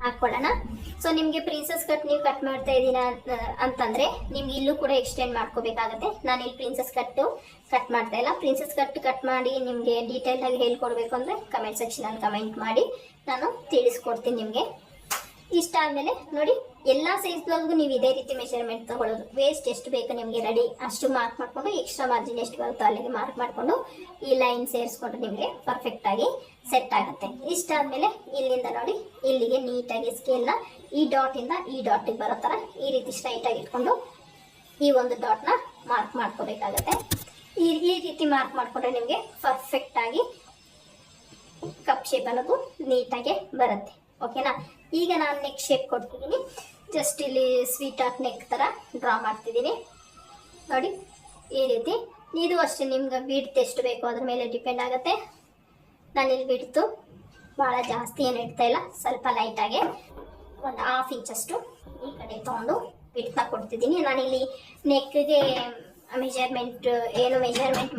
ಹಾಕೊಳ್ಳೋಣ. ಸೊ ನಿಮಗೆ ಪ್ರಿನ್ಸಸ್ ಕಟ್ ನೀವು ಕಟ್ ಮಾಡ್ತಾ ಇದ್ದೀನ ಅಂತಂದರೆ ನಿಮ್ಗೆ ಇಲ್ಲೂ ಕೂಡ ಎಕ್ಸ್ಟೆಂಡ್ ಮಾಡ್ಕೋಬೇಕಾಗತ್ತೆ. ನಾನು ಇಲ್ಲಿ ಪ್ರಿನ್ಸಸ್ ಕಟ್ ಮಾಡ್ತಾ ಇಲ್ಲ. ಪ್ರಿನ್ಸಸ್ ಕಟ್ ಮಾಡಿ ನಿಮಗೆ ಡೀಟೇಲ್ ಆಗಿ ಹೇಳ್ಕೊಡ್ಬೇಕು ಅಂದರೆ ಕಮೆಂಟ್ ಸೆಕ್ಷನಲ್ಲಿ ಕಮೆಂಟ್ ಮಾಡಿ, ನಾನು ತಿಳಿಸ್ಕೊಡ್ತೀನಿ ನಿಮಗೆ. ಇಷ್ಟ ಆದಮೇಲೆ ನೋಡಿ, ಎಲ್ಲ ಸೈಜ್ಗಳಿಗೂ ನೀವು ಇದೇ ರೀತಿ ಮೆಷರ್ಮೆಂಟ್ ತಗೊಳ್ಳೋದು. ವೇಸ್ಟ್ ಎಷ್ಟು ಬೇಕು ನಿಮಗೆ ರೆಡಿ ಅಷ್ಟು ಮಾರ್ಕ್ ಮಾಡಿಕೊಂಡು ಎಕ್ಸ್ಟ್ರಾ ಮಾರ್ಜಿನ್ ಎಷ್ಟು ಬರುತ್ತೋ ಅಲ್ಲಿಗೆ ಮಾರ್ಕ್ ಮಾಡಿಕೊಂಡು ಈ ಲೈನ್ ಸೇರಿಸ್ಕೊಂಡ್ರೆ ನಿಮಗೆ ಪರ್ಫೆಕ್ಟಾಗಿ ಸೆಟ್ ಆಗುತ್ತೆ. ಇಷ್ಟ ಆದಮೇಲೆ ಇಲ್ಲಿಂದ ನೋಡಿ ಇಲ್ಲಿಗೆ ನೀಟಾಗಿ ಸ್ಕೇಲ್ನ ಈ ಡಾಟಿಂದ ಈ ಡಾಟಿಗೆ ಬರೋ ಥರ ಈ ರೀತಿ ಸ್ಟ್ರೈಟಾಗಿ ಇಟ್ಕೊಂಡು ಈ ಒಂದು ಡಾಟ್ನ ಮಾರ್ಕ್ ಮಾಡ್ಕೋಬೇಕಾಗತ್ತೆ. ಈ ರೀತಿ ಮಾರ್ಕ್ ಮಾಡಿಕೊಂಡ್ರೆ ನಿಮಗೆ ಪರ್ಫೆಕ್ಟಾಗಿ ಕಪ್ ಶೇಪ್ ಅನ್ನೋದು ನೀಟಾಗಿ ಬರುತ್ತೆ. ಓಕೆನಾ? ಈಗ ನಾನು ನೆಕ್ ಶೇಪ್ ಕೊಡ್ತಿದ್ದೀನಿ. ಜಸ್ಟ್ ಇಲ್ಲಿ ಸ್ವೀಟ್ ಹಾರ್ಟ್ ನೆಕ್ ಥರ ಡ್ರಾ ಮಾಡ್ತಿದ್ದೀನಿ ನೋಡಿ ಈ ರೀತಿ. ಇದು ಅಷ್ಟೇ, ನಿಮ್ಗೆ ಬಿಡ್ತು ಎಷ್ಟು ಬೇಕು ಅದ್ರ ಮೇಲೆ ಡಿಪೆಂಡ್ ಆಗುತ್ತೆ. ನಾನಿಲ್ಲಿ ಬಿಡ್ತು ಭಾಳ ಜಾಸ್ತಿ ಏನು ಇಡ್ತಾ ಇಲ್ಲ, ಸ್ವಲ್ಪ ಲೈಟಾಗಿ ಒಂದು 1/2 ಇಂಚಷ್ಟು ಈ ಕಡೆ ತೊಗೊಂಡು ಬಿಡ್ತಾ ಕೊಡ್ತಿದ್ದೀನಿ. ನಾನಿಲ್ಲಿ ನೆಕ್ಗೆ ಮೆಜರ್ಮೆಂಟ್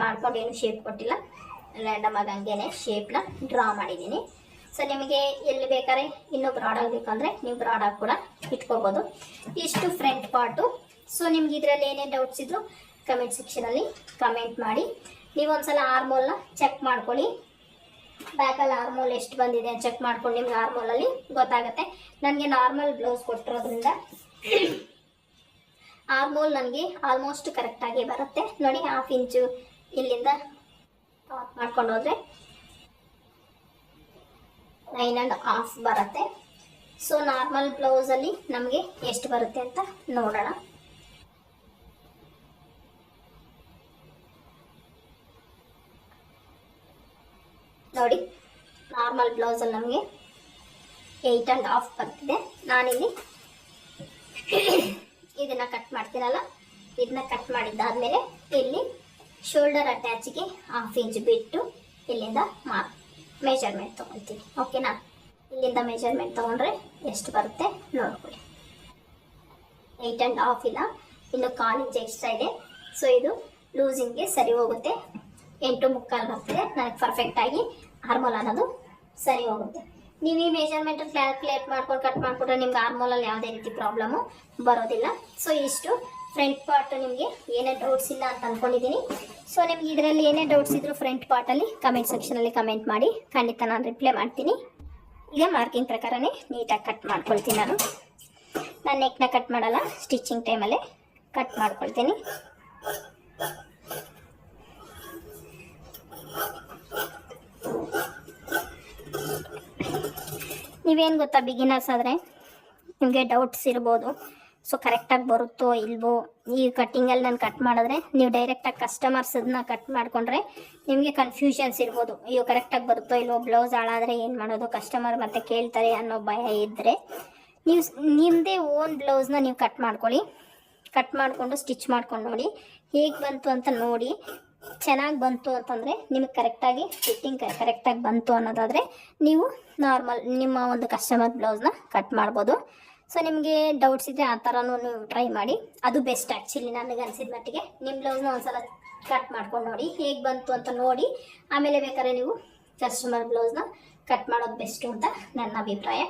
ಮಾಡ್ಕೊಂಡು ಏನು ಶೇಪ್ ಕೊಟ್ಟಿಲ್ಲ, ರ್ಯಾಂಡಮ್ ಆಗಿ ಹಂಗೇನೆ ಶೇಪ್ನ ಡ್ರಾ ಮಾಡಿದ್ದೀನಿ. ಸೊ ನಿಮಗೆ ಎಲ್ಲಿ ಬೇಕಾದ್ರೆ ಇನ್ನೂ ಬ್ರಾಡ್ ಆಗಬೇಕಂದ್ರೆ ನೀವು ಬ್ರಾಡ್ ಆಗಿ ಕೂಡ ಇಟ್ಕೋಬೋದು. ಇಷ್ಟು ಫ್ರಂಟ್ ಪಾರ್ಟು. ಸೊ ನಿಮ್ಗೆ ಇದರಲ್ಲಿ ಏನೇ ಡೌಟ್ಸ್ ಇದ್ರು ಕಮೆಂಟ್ ಸೆಕ್ಷನಲ್ಲಿ ಕಮೆಂಟ್ ಮಾಡಿ. ನೀವು ಒಂದ್ಸಲ ಆರ್ಮೋಲ್ನ ಚೆಕ್ ಮಾಡ್ಕೊಳ್ಳಿ. ಬ್ಯಾಕಲ್ಲಿ ಆರ್ಮೋಲ್ ಎಷ್ಟು ಬಂದಿದೆ ಚೆಕ್ ಮಾಡ್ಕೊಂಡು ನಿಮ್ಗೆ ಆರ್ಮೋಲಲ್ಲಿ ಗೊತ್ತಾಗುತ್ತೆ. ನನಗೆ ನಾರ್ಮಲ್ ಬ್ಲೌಸ್ ಕೊಟ್ಟಿರೋದ್ರಿಂದ ಆರ್ಮೋಲ್ ನನಗೆ ಆಲ್ಮೋಸ್ಟ್ ಕರೆಕ್ಟಾಗಿ ಬರುತ್ತೆ. ನೋಡಿ 1/2 ಇಂಚು ಇಲ್ಲಿಂದ ಮಾಡ್ಕೊಂಡು ಹೋದರೆ 9.5 ಬರುತ್ತೆ. ಸೊ ನಾರ್ಮಲ್ ಬ್ಲೌಸಲ್ಲಿ ನಮಗೆ ಎಷ್ಟು ಬರುತ್ತೆ ಅಂತ ನೋಡೋಣ. ನೋಡಿ, ನಾರ್ಮಲ್ ಬ್ಲೌಸಲ್ಲಿ ನಮಗೆ 8.5 ಬರ್ತಿದೆ. ನಾನಿಲ್ಲಿ ಇದನ್ನು ಕಟ್ ಮಾಡ್ತೀನಲ್ಲ, ಇದನ್ನ ಕಟ್ ಮಾಡಿದ್ದಾದಮೇಲೆ ಇಲ್ಲಿ ಶೋಲ್ಡರ್ ಅಟ್ಯಾಚಿಗೆ 1/2 ಇಂಚ್ ಬಿಟ್ಟು ಇಲ್ಲಿಂದ ಮೆಜರ್ಮೆಂಟ್ ತೊಗೊಳ್ತೀನಿ. ಓಕೆನಾ? ಇಲ್ಲಿಂದ ಮೆಜರ್ಮೆಂಟ್ ತೊಗೊಂಡ್ರೆ ಎಷ್ಟು ಬರುತ್ತೆ ನೋಡ್ಕೊಳ್ಳಿ. 8.5 ಇಲ್ಲ, ಇನ್ನು 1/4 ಇಂಚ್ ಎಕ್ಸ್ಟ್ರಾ ಇದೆ. ಸೊ ಇದು ಲೂಸಿಂಗ್ಗೆ ಸರಿ ಹೋಗುತ್ತೆ. 8.75 ಬರ್ತಿದೆ ನನಗೆ ಪರ್ಫೆಕ್ಟಾಗಿ ಆರ್ಮೋಲ್ ಅನ್ನೋದು ಸರಿ ಹೋಗುತ್ತೆ. ನೀವು ಈ ಮೆಜರ್ಮೆಂಟ್ ಕ್ಯಾಲ್ಕುಲೇಟ್ ಮಾಡ್ಕೊಂಡು ಕಟ್ ಮಾಡಿಕೊಟ್ರೆ ನಿಮ್ಗೆ ಆರ್ಮೋಲಲ್ಲಿ ಯಾವುದೇ ರೀತಿ ಪ್ರಾಬ್ಲಮ್ಮು ಬರೋದಿಲ್ಲ. ಸೊ ಇಷ್ಟು ಫ್ರಂಟ್ ಪಾರ್ಟ್ ನಿಮಗೆ ಏನೇ ಡೌಟ್ಸ್ ಇಲ್ಲ ಅಂತ ಅಂದ್ಕೊಂಡಿದ್ದೀನಿ. ಸೊ ನಿಮ್ಗೆ ಇದರಲ್ಲಿ ಏನೇ ಡೌಟ್ಸ್ ಇದ್ದರೂ ಫ್ರಂಟ್ ಪಾರ್ಟಲ್ಲಿ ಕಮೆಂಟ್ ಸೆಕ್ಷನಲ್ಲಿ ಕಮೆಂಟ್ ಮಾಡಿ, ಖಂಡಿತ ನಾನು ರಿಪ್ಲೈ ಮಾಡ್ತೀನಿ. ಈಗ ಮಾರ್ಕಿಂಗ್ ಪ್ರಕಾರನೇ ನೀಟಾಗಿ ಕಟ್ ಮಾಡ್ಕೊಳ್ತೀನಿ. ನಾನು ನೆಕ್ನ ಕಟ್ ಮಾಡಲ್ಲ, ಸ್ಟಿಚಿಂಗ್ ಟೈಮಲ್ಲೇ ಕಟ್ ಮಾಡ್ಕೊಳ್ತೀನಿ. ನೀವೇನು ಗೊತ್ತಾ, ಬಿಗಿನರ್ಸ್ ಆದರೆ ನಿಮಗೆ ಡೌಟ್ಸ್ ಇರ್ಬೋದು. ಸೊ ಕರೆಕ್ಟಾಗಿ ಬರುತ್ತೋ ಇಲ್ವೋ, ಈ ಕಟ್ಟಿಂಗಲ್ಲಿ ನಾನು ಕಟ್ ಮಾಡಿದ್ರೆ ನೀವು ಡೈರೆಕ್ಟಾಗಿ ಕಸ್ಟಮರ್ಸನ್ನ ಕಟ್ ಮಾಡಿಕೊಂಡ್ರೆ ನಿಮಗೆ ಕನ್ಫ್ಯೂಷನ್ಸ್ ಇರ್ಬೋದು. ಅಯ್ಯೋ ಕರೆಕ್ಟಾಗಿ ಬರುತ್ತೋ ಇಲ್ವೋ, ಬ್ಲೌಸ್ ಹಾಳಾದರೆ ಏನು ಮಾಡೋದು, ಕಸ್ಟಮರ್ ಮತ್ತೆ ಕೇಳ್ತಾರೆ ಅನ್ನೋ ಭಯ ಇದ್ದರೆ ನೀವು ನಿಮ್ಮದೇ ಓನ್ ಬ್ಲೌಸ್ನ ನೀವು ಕಟ್ ಮಾಡ್ಕೊಳ್ಳಿ. ಕಟ್ ಮಾಡಿಕೊಂಡು ಸ್ಟಿಚ್ ಮಾಡ್ಕೊಂಡು ನೋಡಿ ಹೇಗೆ ಬಂತು ಅಂತ ನೋಡಿ. ಚೆನ್ನಾಗಿ ಬಂತು ಅಂತಂದರೆ ನಿಮಗೆ ಕರೆಕ್ಟಾಗಿ ಫಿಟ್ಟಿಂಗ್ ಕರೆಕ್ಟಾಗಿ ಬಂತು ಅನ್ನೋದಾದರೆ ನೀವು ನಾರ್ಮಲ್ ನಿಮ್ಮ ಒಂದು ಕಸ್ಟಮರ್ ಬ್ಲೌಸ್ನ ಕಟ್ ಮಾಡ್ಬೋದು. ಸೊ ನಿಮಗೆ ಡೌಟ್ಸ್ ಇದ್ದರೆ ಆ ಥರನೂ ನೀವು ಟ್ರೈ ಮಾಡಿ, ಅದು ಬೆಸ್ಟ್ ಆ್ಯಕ್ಚುಲಿ ನನಗೆ ಅನಿಸಿದ ಮಟ್ಟಿಗೆ. ನಿಮ್ಮ ಬ್ಲೌಸ್ನ ಒಂದ್ಸಲ ಕಟ್ ಮಾಡ್ಕೊಂಡು ನೋಡಿ ಹೇಗೆ ಬಂತು ಅಂತ ನೋಡಿ, ಆಮೇಲೆ ಬೇಕಾದ್ರೆ ನೀವು ಕಸ್ಟಮರ್ ಬ್ಲೌಸ್ನ ಕಟ್ ಮಾಡೋದು ಬೆಸ್ಟು ಅಂತ ನನ್ನ ಅಭಿಪ್ರಾಯ.